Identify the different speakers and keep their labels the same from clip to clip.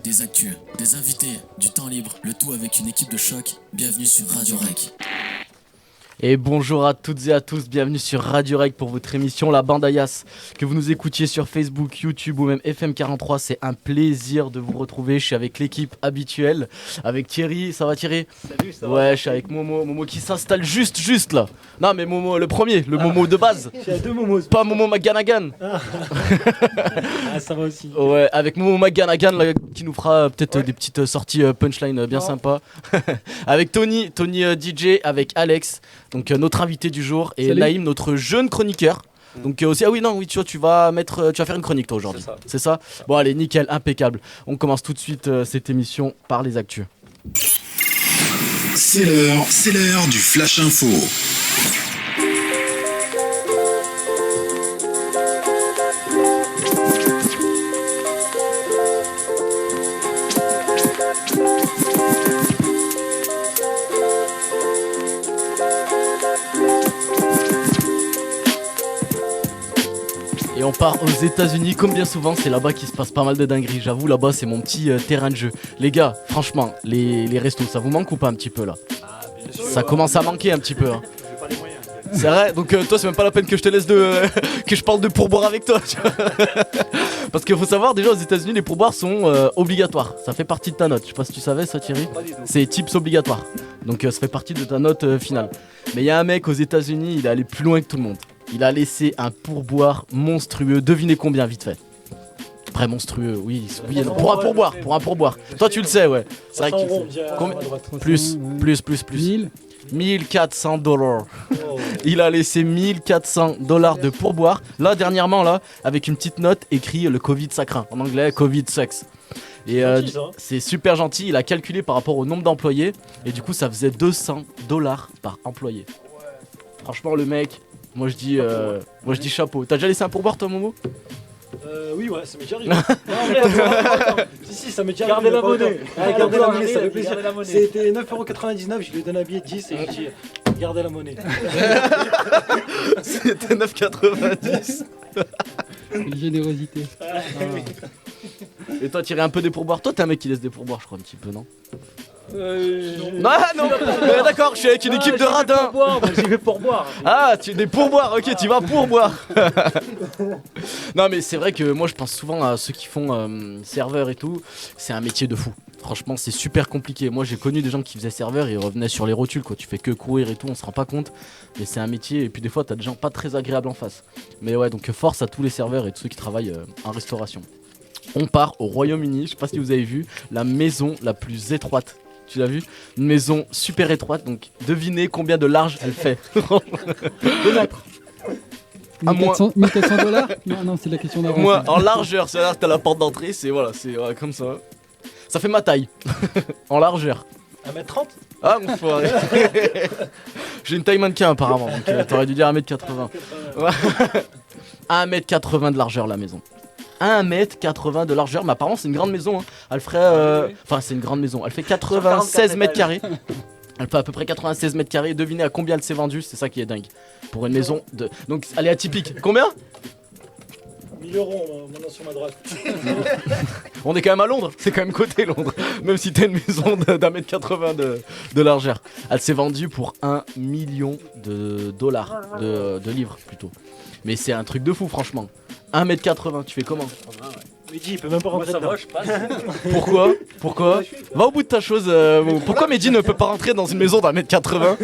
Speaker 1: Des actus, des invités, du temps libre, le tout avec une équipe de choc. Bienvenue sur Radio Rec.
Speaker 2: Et bonjour à toutes et à tous, bienvenue sur Radio Rec pour votre émission La Bande Ayas. Que vous nous écoutiez sur Facebook, YouTube ou même FM43, c'est un plaisir de vous retrouver. Je suis avec l'équipe habituelle, avec Thierry. Ça va Thierry?
Speaker 3: Salut, ça va?
Speaker 2: Ouais, je suis avec Momo qui s'installe juste là. Non mais Momo, le premier, le Momo de base.
Speaker 3: Il y a deux Momos.
Speaker 2: Pas Momo McGanagan.
Speaker 3: Ah, ça va aussi.
Speaker 2: Ouais, avec Momo McGanagan là, qui nous fera peut-être des petites sorties punchline bien sympas. Avec Tony DJ, avec Alex, donc notre invité du jour, et
Speaker 3: Salut.
Speaker 2: Naïm, notre jeune chroniqueur. Donc aussi, tu vas faire une chronique toi aujourd'hui. C'est ça. Bon allez, nickel, impeccable. On commence tout de suite cette émission par les actus.
Speaker 4: C'est l'heure du Flash Info.
Speaker 2: Et on part aux États-Unis, comme bien souvent, c'est là-bas qu'il se passe pas mal de dingueries. J'avoue, là-bas, c'est mon petit terrain de jeu. Les gars, franchement, les restos, ça vous manque ou pas un petit peu là? Ça commence à manquer un petit peu. Hein. C'est vrai, donc toi, c'est même pas la peine que je te laisse que je parle de pourboire avec toi. Tu vois. Parce qu'il faut savoir, déjà aux États-Unis, les pourboires sont obligatoires. Ça fait partie de ta note. Je sais pas si tu savais ça, Thierry. C'est tips obligatoire. Donc ça fait partie de ta note finale. Mais il y a un mec aux États-Unis, il est allé plus loin que tout le monde. Il a laissé un pourboire monstrueux. Devinez combien, vite fait. Très monstrueux, oui et non. Pour un pourboire. Toi, tu le sais, ouais. C'est vrai que tu le sais. Combien plus. 1400 $. Il a laissé 1400 $ de pourboire. Là, dernièrement, là, avec une petite note écrit le Covid ça craint. En anglais, Covid sucks. Et c'est super gentil. Il a calculé par rapport au nombre d'employés. Et du coup, ça faisait 200 $ par employé. Franchement, le mec, moi je dis chapeau. T'as déjà laissé un pourboire, toi, Momo?
Speaker 3: Oui, ouais, ça m'est déjà arrivé. Attends. Si, ça m'est déjà arrivé. Gardez la monnaie. Gardez la monnaie, ça fait plaisir. C'était 9,99 €, je lui ai donné un billet de 10 et j'ai dit gardez la monnaie.
Speaker 2: C'était 9,90.
Speaker 5: Une générosité.
Speaker 2: Et toi, tirer un peu des pourboires. Toi, t'es un mec qui laisse des pourboires, je crois, un petit peu, non? Non, d'accord, je suis avec une équipe de radins.
Speaker 3: J'y vais pour boire.
Speaker 2: Ah, des pourboires, ok, tu vas pour boire. Non, mais c'est vrai que moi, je pense souvent à ceux qui font serveur et tout. C'est un métier de fou. Franchement, c'est super compliqué. Moi, j'ai connu des gens qui faisaient serveur et ils revenaient sur les rotules, quoi. Tu fais que courir et tout, on se rend pas compte. Mais c'est un métier, et puis des fois, t'as des gens pas très agréables en face. Mais ouais, donc force à tous les serveurs et tous ceux qui travaillent en restauration. On part au Royaume-Uni, je sais pas si vous avez vu, la maison la plus étroite. Tu l'as vu? Une maison super étroite, donc devinez combien de large elle fait.
Speaker 3: 2 mètres.
Speaker 5: 1400 $? Non, c'est la question d'avant.
Speaker 2: Moi, en largeur, c'est-à-dire que t'as la porte d'entrée, c'est comme ça. Ça fait ma taille. En largeur.
Speaker 3: 1m30.
Speaker 2: Ah, mon foiré. J'ai une taille mannequin apparemment, donc t'aurais dû dire 1m80. 1m80 de largeur la maison. 1m80 de largeur, mais apparemment c'est une grande maison. Hein. Elle ferait. Enfin, c'est une grande maison. Elle fait 96 mètres carrés. Elle fait à peu près 96 mètres carrés. Devinez à combien elle s'est vendue, c'est ça qui est dingue. Pour une maison de. Donc elle est atypique. Combien?
Speaker 3: 1000 € maintenant sur ma droite.
Speaker 2: On est quand même à Londres, c'est quand même côté Londres. Même si t'as une maison d'1m80 de largeur. Elle s'est vendue pour 1 million de dollars, de livres plutôt. Mais c'est un truc de fou, franchement. 1m80, tu fais comment?
Speaker 3: Mehdi, il peut même pas rentrer dedans.
Speaker 2: Pourquoi? Va au bout de ta chose. Pourquoi Mehdi ne peut pas rentrer dans une maison d'1m80?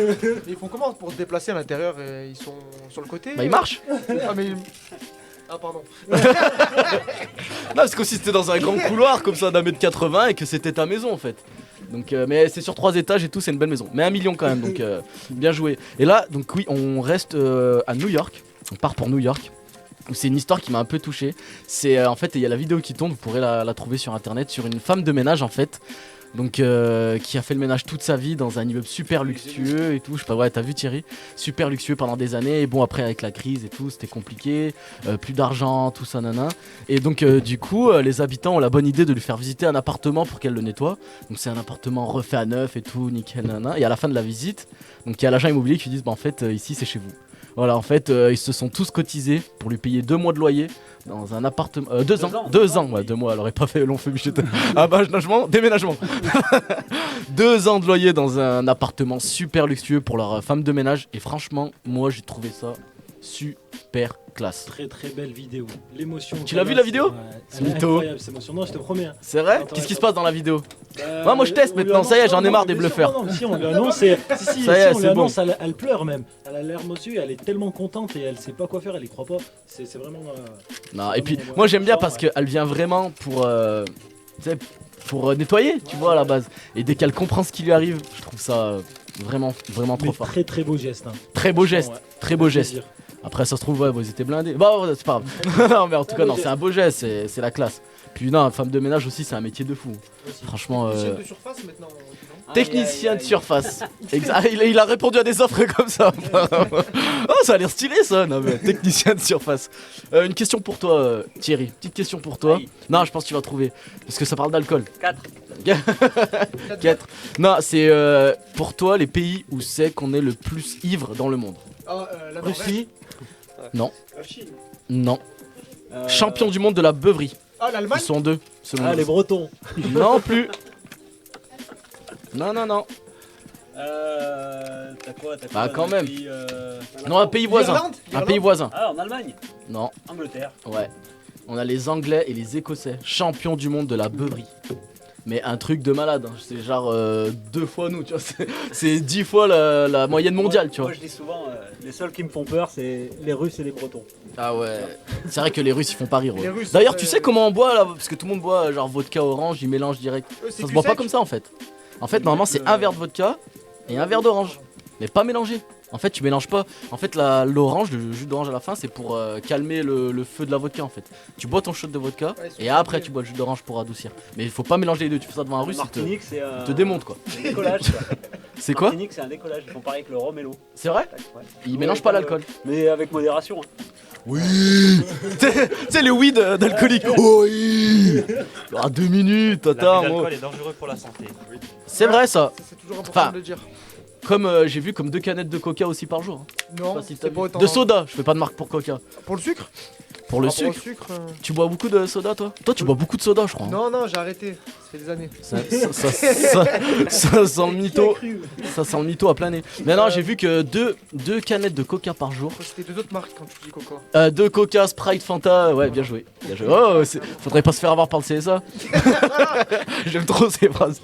Speaker 6: Ils font comment pour se déplacer à l'intérieur? Ils sont sur le côté?
Speaker 2: Bah, ils marchent.
Speaker 6: Ah, pardon.
Speaker 2: Non, parce qu'aussi c'était dans un grand couloir comme ça d'1m80 et que c'était ta maison en fait. Donc, mais c'est sur 3 étages et tout, c'est une belle maison. Mais 1 million quand même, donc bien joué. Et là, donc oui, on reste à New York. On part pour New York. C'est une histoire qui m'a un peu touché. C'est en fait, il y a la vidéo qui tourne, vous pourrez la trouver sur internet, sur une femme de ménage en fait. Donc qui a fait le ménage toute sa vie dans un immeuble super luxueux et tout. Je sais pas, ouais, t'as vu Thierry? Super luxueux pendant des années. Et bon, après avec la crise et tout, c'était compliqué. Plus d'argent, tout ça, nana. Et donc du coup, les habitants ont la bonne idée de lui faire visiter un appartement pour qu'elle le nettoie. Donc c'est un appartement refait à neuf et tout, nickel, nana. Et à la fin de la visite, donc il y a l'agent immobilier qui lui dit, bah en fait ici c'est chez vous. Voilà, en fait, ils se sont tous cotisés pour lui payer 2 mois de loyer dans un appartement. 2 ans. 2 ans, ouais, 2 mois, elle aurait pas fait long feu Michel. Aménagement, déménagement. 2 ans de loyer dans un appartement super luxueux pour leur femme de ménage. Et franchement, moi j'ai trouvé ça super classe.
Speaker 3: Très très belle vidéo. L'émotion.
Speaker 2: Tu l'as vu la vidéo?
Speaker 3: Ouais,
Speaker 2: C'est
Speaker 3: elle est
Speaker 2: mytho.
Speaker 3: incroyable, c'est émotionnant, je te promets. Hein.
Speaker 2: C'est vrai?
Speaker 3: Attends,
Speaker 2: Qu'est-ce qui se
Speaker 3: attends.
Speaker 2: passe dans la vidéo?
Speaker 3: Bah,
Speaker 2: moi, je teste
Speaker 3: on lui
Speaker 2: maintenant, ça y est,
Speaker 3: annonce-
Speaker 2: j'en ai
Speaker 3: non,
Speaker 2: marre
Speaker 3: non,
Speaker 2: des
Speaker 3: bien sûr,
Speaker 2: bluffeurs.
Speaker 3: non, si on lui annonce, si,
Speaker 2: Ça y est,
Speaker 3: on lui
Speaker 2: c'est bon.
Speaker 3: annonce, elle pleure même. Elle a l'air aux yeux, elle est tellement contente et elle sait pas quoi faire, elle y croit pas. C'est vraiment.
Speaker 2: Non, et puis
Speaker 3: ouais,
Speaker 2: moi j'aime bien
Speaker 3: fort,
Speaker 2: parce qu'elle vient vraiment tu sais, pour nettoyer, tu vois, à la base. Et dès qu'elle comprend ce qui lui arrive, je trouve ça vraiment trop
Speaker 3: Mais
Speaker 2: fort.
Speaker 3: très très beau geste. Hein.
Speaker 2: Très beau geste,
Speaker 3: Ouais,
Speaker 2: très beau geste.
Speaker 3: plaisir.
Speaker 2: Après, ça se trouve, ouais, vous étiez blindés. Bah, ouais, c'est pas grave. Non, mais en tout cas, non, c'est un beau geste, c'est la classe. Puis, non, femme de ménage aussi, c'est un métier de fou. Franchement.
Speaker 6: Technicien de surface maintenant. non
Speaker 2: Technicien de surface. Il a répondu à des offres comme ça. Oh, ça a l'air stylé ça. Non, mais technicien de surface. Une question pour toi, Thierry. Petite question pour toi. Non, je pense que tu vas trouver. Parce que ça parle d'alcool.
Speaker 7: 4.
Speaker 2: 4. Non, c'est pour toi les pays où c'est qu'on est le plus ivre dans le monde.
Speaker 6: Ah, la
Speaker 3: Russie.
Speaker 2: Non.
Speaker 3: La Chine.
Speaker 2: Non. Champion du monde de la beuverie.
Speaker 6: Ah,
Speaker 2: Ils
Speaker 6: l'Allemagne.
Speaker 2: sont 2. Selon
Speaker 3: Ah,
Speaker 2: nous.
Speaker 3: les Bretons.
Speaker 2: Non plus. Non.
Speaker 7: T'as quoi
Speaker 2: Bah, quand
Speaker 7: dans un
Speaker 2: même.
Speaker 7: pays,
Speaker 2: Non, un pays voisin.
Speaker 6: L'Irlande.
Speaker 2: Un pays voisin.
Speaker 7: Ah, en Allemagne.
Speaker 2: Non.
Speaker 7: Angleterre.
Speaker 2: Ouais. On a les Anglais et les Écossais, champions du monde de la beuverie. Mais un truc de malade, hein. C'est genre 2 fois nous, tu vois. C'est 10 fois la moyenne mondiale, tu vois.
Speaker 7: Moi, je dis souvent, les seuls qui me font peur, c'est les Russes et les Bretons.
Speaker 2: Ah ouais. C'est vrai que les Russes ils font pas rire.
Speaker 6: Les
Speaker 2: ouais.
Speaker 6: Russes,
Speaker 2: D'ailleurs, tu sais comment on boit là? Parce que tout le monde boit genre vodka orange, ils mélangent direct.
Speaker 6: Eux, c'est
Speaker 2: Ça se
Speaker 6: cul
Speaker 2: boit pas
Speaker 6: sec.
Speaker 2: comme ça en fait. En fait, normalement, c'est un verre de vodka et un verre d'orange. Mais pas mélangé. En fait, tu mélanges pas. En fait, l'orange, le jus d'orange à la fin, c'est pour calmer le feu de la vodka en fait. Tu bois ton shot de vodka
Speaker 6: Ouais, ils sont
Speaker 2: et après
Speaker 6: calmés.
Speaker 2: tu bois le jus d'orange pour adoucir. Mais il faut pas mélanger les deux. Tu fais ça devant un russe,
Speaker 7: Martinique, c'est
Speaker 2: il te démonte quoi.
Speaker 7: un décollage. quoi.
Speaker 2: C'est quoi?
Speaker 7: Martinique, c'est un décollage. Ils font pareil avec le rhum et l'eau.
Speaker 2: C'est vrai?
Speaker 7: Tac, ouais.
Speaker 2: Ils mélangent pas l'alcool.
Speaker 7: Mais avec modération. hein.
Speaker 2: Oui. Tu sais les weed d'alcoolique. Oui. Ah 2 minutes, attends. moi.
Speaker 8: est dangereux pour la santé.
Speaker 2: C'est vrai ça.
Speaker 6: C'est toujours important
Speaker 2: Enfin,
Speaker 6: de le dire.
Speaker 2: Comme j'ai vu comme 2 canettes de coca aussi par jour.
Speaker 6: Non,
Speaker 2: Pas si t'as
Speaker 6: c'est
Speaker 2: vu.
Speaker 6: pas autant.
Speaker 2: De soda, je fais pas de marque pour coca.
Speaker 6: Pour le sucre.
Speaker 2: Pour le
Speaker 6: Par rapport
Speaker 2: sucre.
Speaker 6: au sucre.
Speaker 2: Tu bois beaucoup de soda toi? Toi tu bois beaucoup de soda je crois. hein.
Speaker 6: Non, j'ai arrêté. Ça fait des années.
Speaker 2: Ça sent le mytho. Ça sent le mytho à plein nez. Mais non, j'ai vu que 2 canettes de coca par jour.
Speaker 6: C'était 2 autres marques quand tu dis Coca.
Speaker 2: 2 coca, Sprite, Fanta. Ouais, bien joué. Bien joué. Oh, faudrait pas se faire avoir par le CSA. J'aime trop ces phrases.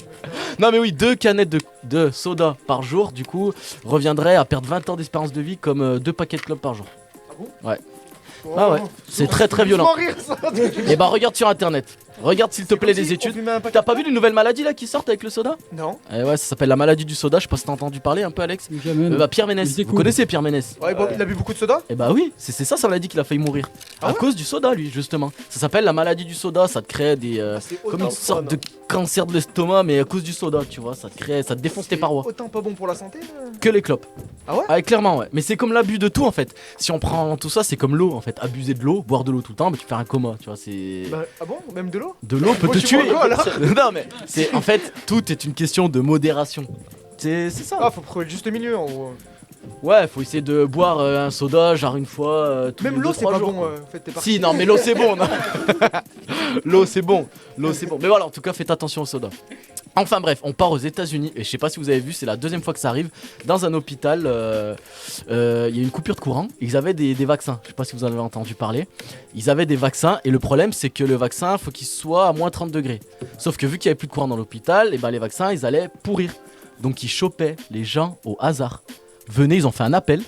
Speaker 2: Non, mais oui, 2 canettes de soda par jour, du coup, reviendrait à perdre 20 ans d'espérance de vie comme 2 paquets de clopes par jour.
Speaker 6: Ah bon?
Speaker 2: Ouais. Ah ouais, c'est très violent.
Speaker 6: Rire, ça.
Speaker 2: Et bah, regarde sur internet. Regarde s'il te plaît les études. T'as pas vu les nouvelles maladies là qui sortent avec le soda?
Speaker 6: Non.
Speaker 2: Eh ouais, ça s'appelle la maladie du soda. Je sais pas si t'as entendu parler un peu, Alex.
Speaker 5: Jamais.
Speaker 2: Bah, Pierre Ménès.
Speaker 5: Je
Speaker 2: Vous
Speaker 5: découvre.
Speaker 2: connaissez Pierre Ménès?
Speaker 6: Ouais, bon, il a bu beaucoup de soda.
Speaker 2: Eh bah oui, c'est ça maladie qu'il a failli mourir.
Speaker 6: Ah
Speaker 2: à
Speaker 6: ouais
Speaker 2: cause du soda, lui, justement. Ça s'appelle la maladie du soda. Ça te crée des.
Speaker 6: C'est
Speaker 2: Comme
Speaker 6: autant
Speaker 2: une sorte de cancer de l'estomac, mais à cause du soda, tu vois. Ça te défonce tes parois.
Speaker 6: Autant pas bon pour la santé.
Speaker 2: Que les clopes.
Speaker 6: Ah ouais?
Speaker 2: Clairement, ouais. Mais c'est comme l'abus de tout en fait. Si on prend tout ça, c'est comme l'eau en fait. Abuser de l'eau, boire de l'eau tout le temps, bah, tu fais un coma, tu vois. C'est.
Speaker 6: Bah, ah bon? Même de l'eau?
Speaker 2: De l'eau peut
Speaker 6: Moi,
Speaker 2: te
Speaker 6: tu
Speaker 2: tuer.
Speaker 6: bois quoi, alors?
Speaker 2: Non, mais c'est en fait, tout est une question de modération. C'est ça.
Speaker 6: Ah, faut trouver le juste milieu en gros.
Speaker 2: Ouais, faut essayer de boire un soda, genre une fois. Tous
Speaker 6: Même
Speaker 2: les
Speaker 6: l'eau,
Speaker 2: 2-3
Speaker 6: c'est pas
Speaker 2: jours,
Speaker 6: bon.
Speaker 2: quoi.
Speaker 6: En fait, t'es parti.
Speaker 2: Si, non, mais l'eau c'est bon. non. L'eau c'est bon. L'eau c'est bon. Mais voilà, en tout cas, faites attention au soda. Enfin bref, on part aux États-Unis et je sais pas si vous avez vu, c'est la 2e fois que ça arrive. Dans un hôpital, il y a eu une coupure de courant. Ils avaient des vaccins. Je sais pas si vous en avez entendu parler. Ils avaient des vaccins et le problème c'est que le vaccin, faut qu'il soit à moins 30 degrés. Sauf que vu qu'il y avait plus de courant dans l'hôpital, et ben les vaccins ils allaient pourrir. Donc ils chopaient les gens au hasard. Venez, ils ont fait un appel.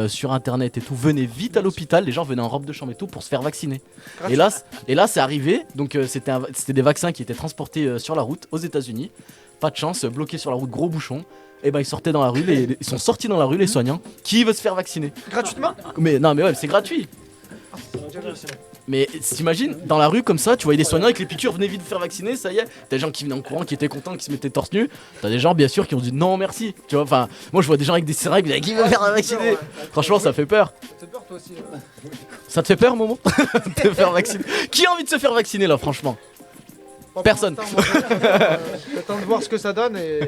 Speaker 2: Sur internet et tout, venez vite à l'hôpital, les gens venaient en robe de chambre et tout pour se faire vacciner. Et là c'est arrivé, donc c'était des vaccins qui étaient transportés sur la route aux États-Unis. Pas de chance, bloqués sur la route, gros bouchon. Et ben ils sortaient dans la rue, ils sont sortis dans la rue les soignants. Qui veut se faire vacciner?
Speaker 6: Gratuitement?
Speaker 2: Mais non mais ouais, c'est gratuit. Mais t'imagines, dans la rue comme ça, tu voyais des soignants avec les piqûres, venez vite vous faire vacciner, ça y est. T'as des gens qui venaient en courant, qui étaient contents, qui se mettaient torse nu. T'as des gens bien sûr qui ont dit non merci. Tu vois, enfin, moi je vois des gens avec des seringues, qui veulent faire vacciner. Franchement ça fait peur.
Speaker 6: Ça te peur toi aussi.
Speaker 2: Ça te fait peur Momo? De te faire vacciner? Qui a envie de se faire vacciner là franchement?
Speaker 6: Pas pour
Speaker 2: Personne.
Speaker 6: l'instant, moi, j'attends de voir ce que ça donne et.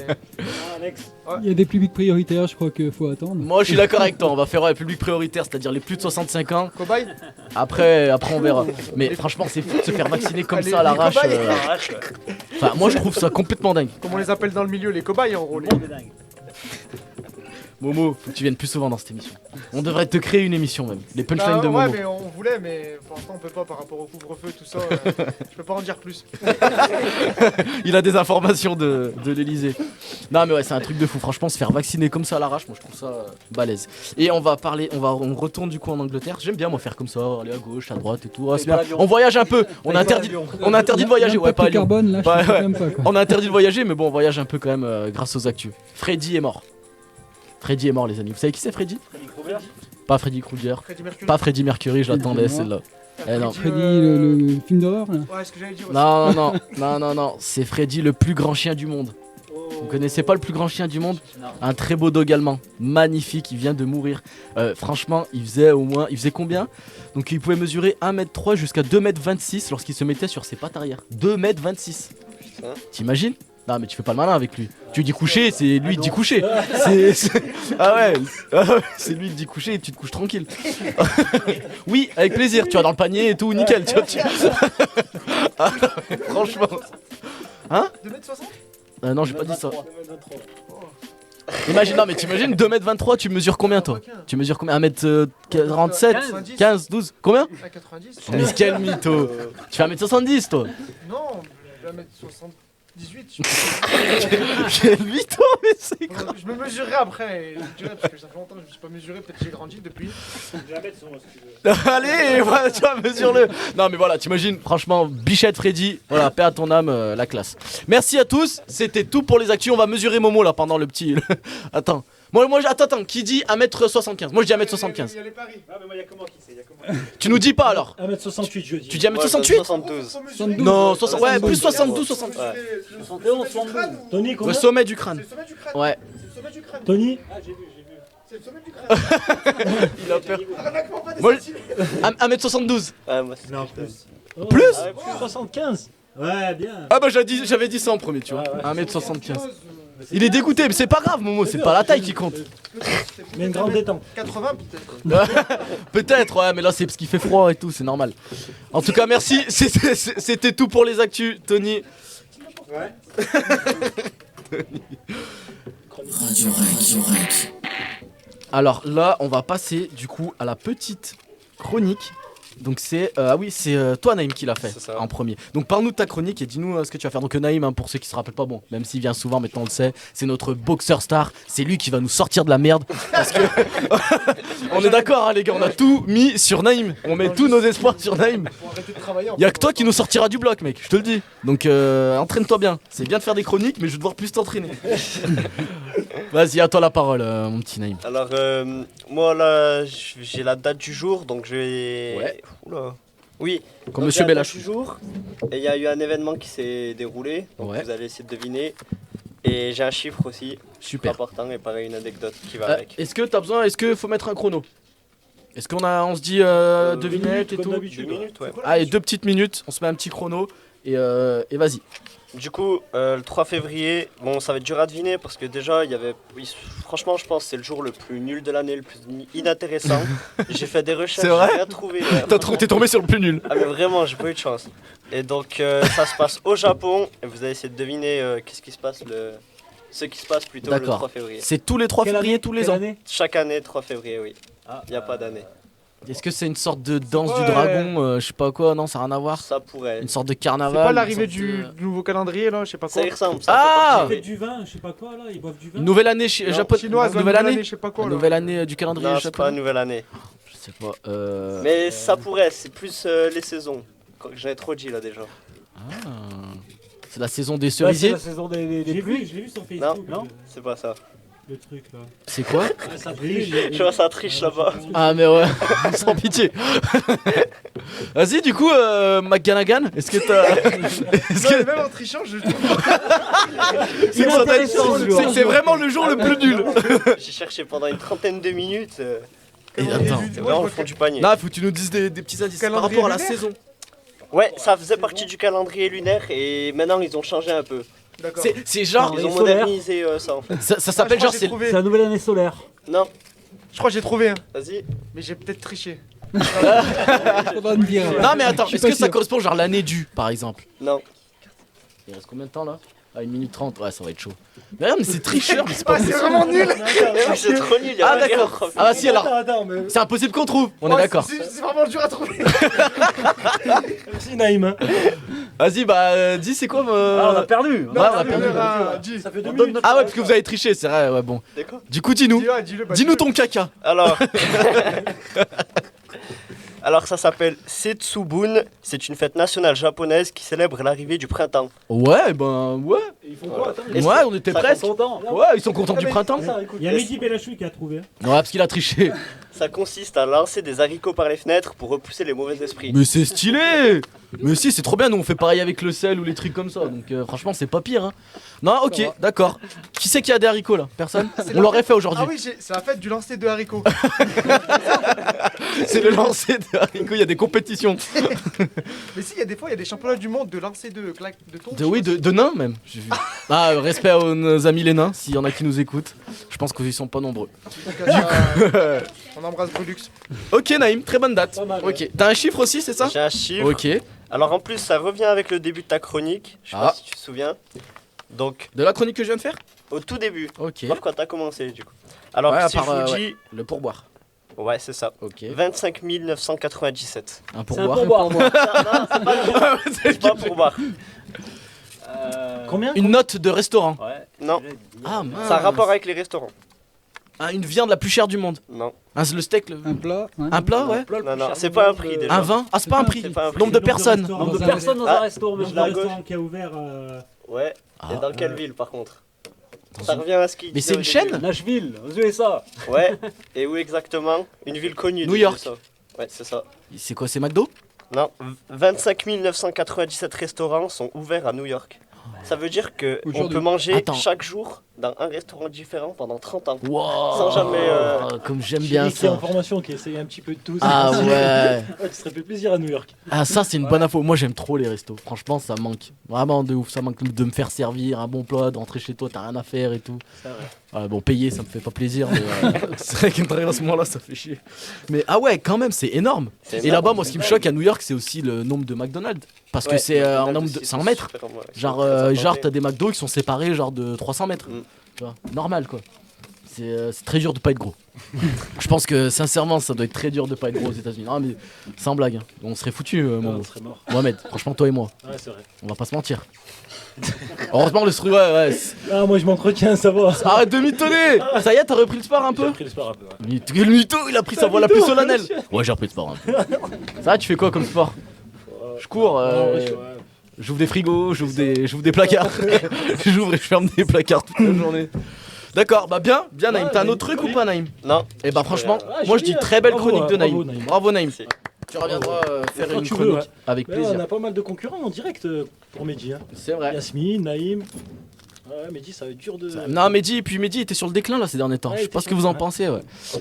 Speaker 5: Il y a des publics prioritaires, je crois qu'il faut attendre.
Speaker 2: Moi je suis d'accord avec toi, on va faire le public prioritaire, c'est-à-dire les plus de 65 ans.
Speaker 6: Cobaye.
Speaker 2: Après on verra. Mais franchement c'est fou de se faire vacciner comme
Speaker 6: Allez,
Speaker 2: ça à
Speaker 6: les
Speaker 2: l'arrache.
Speaker 6: cobayes.
Speaker 2: Enfin moi je trouve ça complètement dingue.
Speaker 6: Comme on les appelle dans le milieu, les cobayes en gros.
Speaker 2: Momo, faut que tu viennes plus souvent dans cette émission. On devrait te créer une émission même. Les punchlines de
Speaker 6: ouais,
Speaker 2: Momo.
Speaker 6: mais on voulait, mais pour l'instant on peut pas par rapport au couvre-feu, tout ça. Je peux pas en dire plus.
Speaker 2: Il a des informations de l'Elysée. Non mais ouais c'est un truc de fou, franchement se faire vacciner comme ça à l'arrache, moi je trouve ça balèze. Et on retourne du coup en Angleterre. J'aime bien moi faire comme ça, aller à gauche, à droite et tout. Ah, c'est bien. On voyage un peu, on a interdit de voyager, ouais pas à Lyon.
Speaker 5: Carbone, là,
Speaker 2: Ouais,
Speaker 5: je sais
Speaker 2: ouais.
Speaker 5: même pas quoi.
Speaker 2: On a interdit de voyager mais bon on voyage un peu quand même grâce aux actus. Freddy est mort. Freddy est mort les amis. Vous savez qui c'est Freddy? Pas Freddy Krueger.
Speaker 6: Freddie Mercury.
Speaker 2: Pas Freddy Mercury, je l'attendais
Speaker 5: Freddy
Speaker 2: celle-là. Eh non.
Speaker 5: Freddy, le film d'horreur là.
Speaker 6: Ouais, ce que j'allais dire aussi.
Speaker 2: Non, c'est Freddy le plus grand chien du monde. Vous connaissez pas le plus grand chien du monde? Un très beau dog allemand, magnifique, il vient de mourir. Franchement, il faisait combien? Donc il pouvait mesurer 1m3 jusqu'à 2m26 lorsqu'il se mettait sur ses pattes arrière. 2m26. T'imagines? Non mais tu fais pas le malin avec lui. Tu dis coucher, c'est lui qui dit coucher. Ah ouais, c'est lui qui dit coucher et tu te couches tranquille. Oui, avec plaisir, tu vas dans le panier et tout, nickel. Ah, non, mais franchement. Hein?
Speaker 6: 2m60.
Speaker 2: Non, j'ai pas dit ça. Imagine, non mais t'imagines 2m23, tu mesures combien toi? Tu mesures combien? 1m47, 15, 12, combien?
Speaker 6: 1m90.
Speaker 2: Mais quel mytho. Tu fais 1m70 toi?
Speaker 6: Non, 1m78.
Speaker 2: Quel mytho, mais c'est grave.
Speaker 6: Je me mesurerai après, je dirais, parce que ça fait longtemps que je me suis pas mesuré, peut-être que j'ai grandi depuis.
Speaker 2: Allez, voilà, tu vois, mesure-le. Non mais voilà, t'imagines, franchement, Bichette Freddy, voilà, paix à ton âme, la classe. Merci à tous, c'était tout pour les actus, on va mesurer Momo là pendant le petit... Attends. Attends, qui dit 1m75? Moi je dis 1m75.
Speaker 6: Il y a les paris.
Speaker 7: Ah, mais moi, il y a que moi qui sais.
Speaker 2: Tu nous dis pas alors?
Speaker 7: 1m68, je dis.
Speaker 2: Tu dis 1m68?
Speaker 8: 72.
Speaker 2: Non, ouais, plus 72, 72.
Speaker 7: 71, 72. Tony,
Speaker 2: Le
Speaker 7: combien?
Speaker 2: sommet du crâne.
Speaker 6: C'est le sommet du crâne.
Speaker 2: Ouais.
Speaker 6: C'est le sommet du crâne.
Speaker 7: Tony?
Speaker 6: C'est le sommet du crâne.
Speaker 2: Il a peur.
Speaker 6: Arnaque-moi pas des
Speaker 2: Moi,
Speaker 6: centimètres.
Speaker 2: 1m72.
Speaker 8: Ouais, moi c'est
Speaker 7: Non,
Speaker 8: plus.
Speaker 2: Plus?
Speaker 7: Ah ouais, plus 75. Ouais, bien.
Speaker 2: Ah bah j'avais dit ça en premier, tu vois. 1m75. Il est dégoûté, mais c'est pas grave, Momo, c'est pas la taille qui compte.
Speaker 7: Mais une grande détente.
Speaker 6: 80 peut-être.
Speaker 2: Peut-être, ouais, mais là c'est parce qu'il fait froid et tout, c'est normal. En tout cas, merci, c'était tout pour les actus, Tony.
Speaker 7: Ouais.
Speaker 1: Radio Rec.
Speaker 2: Alors là, on va passer du coup à la petite chronique. Donc c'est toi Naïm qui l'a fait
Speaker 8: C'est ça.
Speaker 2: en premier. Donc parle-nous de ta chronique et dis-nous ce que tu vas faire. Donc Naïm, hein, pour ceux qui se rappellent pas, bon, même s'il vient souvent, maintenant on le sait, c'est notre boxeur star. C'est lui qui va nous sortir de la merde. Parce que on est d'accord, hein, les gars, on a tout mis sur Naïm. On met tous nos espoirs sur Naïm.
Speaker 6: Faut arrêter de travailler.
Speaker 2: Y'a que toi qui nous sortira du bloc, mec, je te le dis. Donc entraîne-toi bien. C'est bien de faire des chroniques, mais je vais devoir plus t'entraîner. Vas-y, à toi la parole, mon petit Naïm.
Speaker 8: Alors, moi là, j'ai la date du jour, donc je vais.
Speaker 2: Ouais.
Speaker 8: Oula. Oui.
Speaker 2: Comme
Speaker 8: Donc,
Speaker 2: Monsieur
Speaker 8: j'ai la date
Speaker 2: Bellachou.
Speaker 8: du jour, et il y a eu un événement qui s'est déroulé, donc
Speaker 2: Ouais.
Speaker 8: vous allez essayer de deviner. Et j'ai un chiffre aussi,
Speaker 2: Super.
Speaker 8: important, et pareil, une anecdote qui va
Speaker 2: Euh,
Speaker 8: avec.
Speaker 2: est-ce qu'il faut mettre un chrono? Est-ce on se dit devinette et
Speaker 7: comme
Speaker 2: tout?
Speaker 8: 2
Speaker 7: d'habitude.
Speaker 8: minutes, ouais.
Speaker 2: Allez, 2 petites minutes, on se met un petit chrono et vas-y.
Speaker 8: Du coup, le 3 février, bon, ça va être dur à deviner parce que déjà, il y avait. Oui, franchement, je pense que c'est le jour le plus nul de l'année, le plus inintéressant. J'ai fait des recherches,
Speaker 2: C'est vrai
Speaker 8: j'ai rien trouvé.
Speaker 2: T'es tombé sur le plus nul.
Speaker 8: Ah, mais vraiment, j'ai pas eu de chance. Et donc, ça se passe au Japon, et vous allez essayer de deviner ce qui se passe plutôt le
Speaker 2: D'accord.
Speaker 8: 3 février.
Speaker 2: C'est tous les 3
Speaker 7: Quelle
Speaker 2: février,
Speaker 7: année?
Speaker 2: tous les
Speaker 7: Quelle
Speaker 2: ans.
Speaker 7: année?
Speaker 8: Chaque année, 3 février, oui.
Speaker 7: Ah,
Speaker 8: Il n'y a pas d'année.
Speaker 2: Est-ce que c'est une sorte de danse du
Speaker 6: Ouais.
Speaker 2: dragon, je sais pas quoi, non, ça n'a rien à voir.
Speaker 8: Ça pourrait.
Speaker 2: Une sorte de
Speaker 6: C'est
Speaker 2: carnaval.
Speaker 6: pas
Speaker 2: une
Speaker 6: l'arrivée
Speaker 2: sorte
Speaker 6: du
Speaker 2: de-
Speaker 6: nouveau calendrier là, je sais pas quoi.
Speaker 8: Ça y ressemble, ça.
Speaker 2: Ah
Speaker 7: Ils font du vin, je sais pas quoi là, ils boivent du vin.
Speaker 2: Nouvelle année japonaise.
Speaker 6: Chinoise,
Speaker 2: Nouvelle année.
Speaker 6: je sais pas quoi. là.
Speaker 2: Nouvelle année du calendrier
Speaker 8: Non, c'est pas
Speaker 2: japonais.
Speaker 8: nouvelle année.
Speaker 2: Je sais pas.
Speaker 8: Mais ça pourrait, c'est plus les saisons. J'en ai trop dit là déjà.
Speaker 2: Ah. C'est la saison des
Speaker 7: Ouais, c'est
Speaker 2: cerisiers.
Speaker 7: la saison des pluies. Je l'ai vu sur Facebook.
Speaker 8: Non, c'est pas ça.
Speaker 7: Le truc là.
Speaker 2: C'est quoi?
Speaker 7: Ah, ça triche.
Speaker 8: Je vois ça triche là-bas.
Speaker 2: Ah mais ouais, sans pitié. Vas-y du coup, McGanagan, est-ce que t'as... Est-ce
Speaker 6: Non, mais
Speaker 2: que...
Speaker 6: même en trichant, je trouve.
Speaker 2: C'est que ça t'a- c'est vraiment le jour le plus nul.
Speaker 8: J'ai cherché pendant une trentaine de minutes.
Speaker 2: Et attends.
Speaker 8: C'est vraiment au fond du panier.
Speaker 2: Là, faut que tu nous dises des petits indices par
Speaker 6: Calendrier
Speaker 2: rapport à la
Speaker 6: lunaire.
Speaker 2: saison.
Speaker 8: Ouais, ça faisait partie du calendrier lunaire et maintenant ils ont changé un peu.
Speaker 6: D'accord.
Speaker 2: C'est genre.
Speaker 8: Ils ont
Speaker 7: solaire.
Speaker 8: modernisé ça en fait.
Speaker 2: Ça s'appelle
Speaker 6: je crois
Speaker 2: genre.
Speaker 6: que j'ai
Speaker 2: C'est
Speaker 6: trouvé.
Speaker 7: C'est la nouvelle année solaire.
Speaker 8: Non,
Speaker 6: Je crois que j'ai trouvé, hein.
Speaker 8: vas-y.
Speaker 6: Mais j'ai peut-être triché.
Speaker 5: Faudra me dire.
Speaker 2: Non, mais attends,
Speaker 5: Je suis
Speaker 2: est-ce que
Speaker 5: pas
Speaker 2: ça
Speaker 5: sûr.
Speaker 2: correspond genre l'année du par exemple?
Speaker 8: Non.
Speaker 2: Il reste combien de temps là? Ah, 1 minute 30, ouais, ça va être chaud. Mais non, mais c'est tricheur, mais c'est pas
Speaker 6: Ah, c'est
Speaker 2: possible.
Speaker 6: vraiment nul.
Speaker 8: Mais oui, c'est trop nul. y a
Speaker 2: Ah,
Speaker 8: rien.
Speaker 2: d'accord. Ah, bah si, alors.
Speaker 3: Attends, mais
Speaker 2: C'est impossible qu'on trouve, on est
Speaker 6: Oh,
Speaker 2: d'accord.
Speaker 6: C'est vraiment dur à trouver.
Speaker 3: merci Naïm. Hein.
Speaker 2: Vas-y, bah, dis, c'est quoi
Speaker 7: Ah, on a perdu.
Speaker 2: Ouais, on a perdu.
Speaker 3: Ça fait 2
Speaker 7: On donne
Speaker 3: minutes.
Speaker 7: notre-
Speaker 2: Ah, ouais, parce que vous avez triché, c'est vrai, ouais, bon.
Speaker 8: D'accord.
Speaker 2: Du coup, dis-nous.
Speaker 6: Dis-le, bah,
Speaker 2: Dis-nous
Speaker 6: dis-le.
Speaker 2: ton caca.
Speaker 8: Alors ça s'appelle Setsubun. C'est une fête nationale japonaise qui célèbre l'arrivée du printemps.
Speaker 2: Ouais, ben, ouais.
Speaker 3: Ils font quoi? Attends,
Speaker 2: Ouais, on était
Speaker 8: Ça
Speaker 2: presque.
Speaker 7: Son temps.
Speaker 2: Ouais, ils sont contents du printemps.
Speaker 3: ça, écoute.
Speaker 9: Il y a Mehdi Belachoui qui a trouvé.
Speaker 2: Ouais, parce qu'il a triché.
Speaker 8: Ça consiste à lancer des haricots par les fenêtres pour repousser les mauvais esprits.
Speaker 2: Mais c'est stylé. Mais si, c'est trop bien, nous on fait pareil avec le sel ou les trucs comme ça. Donc franchement, c'est pas pire. Hein. Non, ok, d'accord. Qui c'est qui a des haricots là? Personne?
Speaker 6: C'est
Speaker 2: On
Speaker 6: la
Speaker 2: l'aurait
Speaker 6: fête-
Speaker 2: fait aujourd'hui.
Speaker 6: Ah oui, c'est la fête du lancer de haricots.
Speaker 2: C'est le lancer de haricots, il y a des compétitions.
Speaker 6: Mais si, il y a des fois, il y a des championnats du monde de lancer de thon.
Speaker 2: Oui, de nains même. J'ai vu. Ah, respect à nos amis les nains, s'il y en a qui nous écoutent. Je pense qu'ils sont pas nombreux.
Speaker 6: On embrasse Brulux.
Speaker 2: Ok, Naïm, très bonne date.
Speaker 3: Pas mal,
Speaker 2: Ok, t'as un chiffre aussi, c'est ça?
Speaker 8: J'ai un chiffre.
Speaker 2: Ok.
Speaker 8: Alors en plus, ça revient avec le début de ta chronique. Je sais
Speaker 2: Ah.
Speaker 8: pas si tu te souviens. Donc,
Speaker 2: De la chronique que je viens de faire?
Speaker 8: au tout début.
Speaker 2: Ok.
Speaker 8: Voir quand t'as commencé du coup. Alors,
Speaker 2: Ouais, à
Speaker 8: si je
Speaker 2: part,
Speaker 8: vous
Speaker 2: ouais.
Speaker 8: dis.
Speaker 2: Le pourboire.
Speaker 8: Ouais, c'est ça.
Speaker 2: Ok.
Speaker 8: 25 997.
Speaker 2: Un
Speaker 7: C'est un
Speaker 2: pourboire.
Speaker 7: pourboire, moi.
Speaker 8: Non, c'est pas pour boire.
Speaker 3: Combien?
Speaker 2: Une note de restaurant.
Speaker 7: Ouais.
Speaker 8: Non,
Speaker 2: Ah, mince.
Speaker 8: ça a rapport avec les restaurants.
Speaker 2: Ah, une viande la plus chère du monde.
Speaker 8: Non,
Speaker 2: Le steak,
Speaker 5: Un plat. Ouais.
Speaker 2: un plat, ouais.
Speaker 8: non, non, c'est pas un prix déjà.
Speaker 2: Un vin. Ah, c'est pas un prix.
Speaker 8: C'est pas un prix.
Speaker 2: Nombre de personnes.
Speaker 7: Nombre de
Speaker 5: Dans un-
Speaker 7: personnes dans un
Speaker 8: Ah.
Speaker 7: resto, mais
Speaker 8: Je
Speaker 7: je
Speaker 8: l'ai à
Speaker 9: Le
Speaker 8: gauche.
Speaker 9: restaurant qui a ouvert.
Speaker 8: Ouais.
Speaker 2: Ah,
Speaker 8: Et dans quelle ville par contre Ça revient à ce qu'il
Speaker 2: Mais
Speaker 8: disait
Speaker 2: c'est une
Speaker 8: au début.
Speaker 2: chaîne?
Speaker 7: Nashville, aux USA.
Speaker 8: Ouais. Et où exactement? Une ville connue.
Speaker 2: New
Speaker 8: des
Speaker 2: York.
Speaker 8: USA. Ouais, c'est ça.
Speaker 2: C'est quoi, c'est McDo?
Speaker 8: Non, 25 997 restaurants sont ouverts à New York. Ça veut dire que on
Speaker 5: Aujourd'hui.
Speaker 8: peut manger
Speaker 2: Attends.
Speaker 8: chaque jour dans un restaurant différent pendant 30 ans.
Speaker 2: Wow.
Speaker 8: Sans jamais,
Speaker 2: Comme j'aime bien
Speaker 3: Qui est en
Speaker 2: ça.
Speaker 3: formation, qui essaye un petit peu de tout.
Speaker 2: Ah
Speaker 3: c'est
Speaker 2: ouais.
Speaker 3: Tu serais fait plaisir à New York.
Speaker 2: Ah, ça c'est une bonne info. Moi j'aime trop les restos. Franchement, ça manque. Vraiment de ouf. Ça manque de me faire servir un bon plat, de rentrer chez toi, t'as rien à faire et tout.
Speaker 3: C'est vrai.
Speaker 2: Bon, payer ça me fait pas plaisir, mais c'est vrai qu'à à ce moment-là ça fait chier. Mais ah ouais, quand même, c'est énorme.
Speaker 8: C'est
Speaker 2: Et
Speaker 8: énorme.
Speaker 2: là-bas, moi ce qui me choque à New York, c'est aussi le nombre de McDonald's. Parce que
Speaker 8: Ouais,
Speaker 2: c'est en
Speaker 8: McDonald's
Speaker 2: nombre de.
Speaker 8: aussi,
Speaker 2: C'est en mètres.
Speaker 8: super, ouais, ils sont
Speaker 2: Genre,
Speaker 8: très
Speaker 2: genre
Speaker 8: implantés.
Speaker 2: t'as des McDo qui sont séparés genre de 300 mètres.
Speaker 8: Mm.
Speaker 2: Tu vois, normal quoi. C'est très dur de pas être gros. Je pense que sincèrement, ça doit être très dur de pas être gros aux États-Unis. Non, mais sans blague, hein. On serait foutu,
Speaker 3: On serait mort.
Speaker 2: Mohamed. Franchement, toi et moi,
Speaker 3: Ouais, c'est vrai.
Speaker 2: on va pas se mentir. Heureusement, le stru, ouais.
Speaker 3: Ah, moi je m'entretiens, ça va.
Speaker 2: Arrête de mitonner. Ça y est, t'as repris le sport un
Speaker 3: J'ai
Speaker 2: peu.
Speaker 3: pris le sport un peu. Ouais.
Speaker 2: Le mytho, il a pris sa voix la plus solennelle. Ouais, j'ai repris le sport un peu. Ça va, tu fais quoi comme sport? Je cours,
Speaker 3: Ouais,
Speaker 2: j'ouvre des frigos, j'ouvre des placards. J'ouvre et je ferme des placards toute la journée. D'accord, bah bien, Naïm.
Speaker 3: Ouais,
Speaker 2: T'as un
Speaker 3: mais
Speaker 2: autre truc
Speaker 3: oui.
Speaker 2: ou pas, Naïm?
Speaker 8: Non.
Speaker 2: Et bah franchement,
Speaker 3: Ah,
Speaker 2: moi je dis
Speaker 3: génial.
Speaker 2: très belle
Speaker 3: Bravo,
Speaker 2: chronique de
Speaker 3: bravo,
Speaker 2: Naïm.
Speaker 3: Naïm.
Speaker 2: Bravo Naïm.
Speaker 8: C'est-
Speaker 2: Tu reviendras faire
Speaker 3: Quand
Speaker 2: une
Speaker 3: tu veux,
Speaker 2: chronique
Speaker 3: ouais.
Speaker 2: avec
Speaker 3: Ouais,
Speaker 2: plaisir.
Speaker 3: on a pas mal de concurrents en direct pour Mehdi. Hein.
Speaker 2: C'est vrai.
Speaker 3: Yasmine, Naïm. Ouais, Mehdi, ça va être dur de.
Speaker 2: Non, Mehdi était sur le déclin là ces derniers temps.
Speaker 3: Ouais,
Speaker 2: Je
Speaker 3: il
Speaker 2: sais pas
Speaker 3: était
Speaker 2: ce que vous
Speaker 3: sur-
Speaker 2: en pensez. Ouais.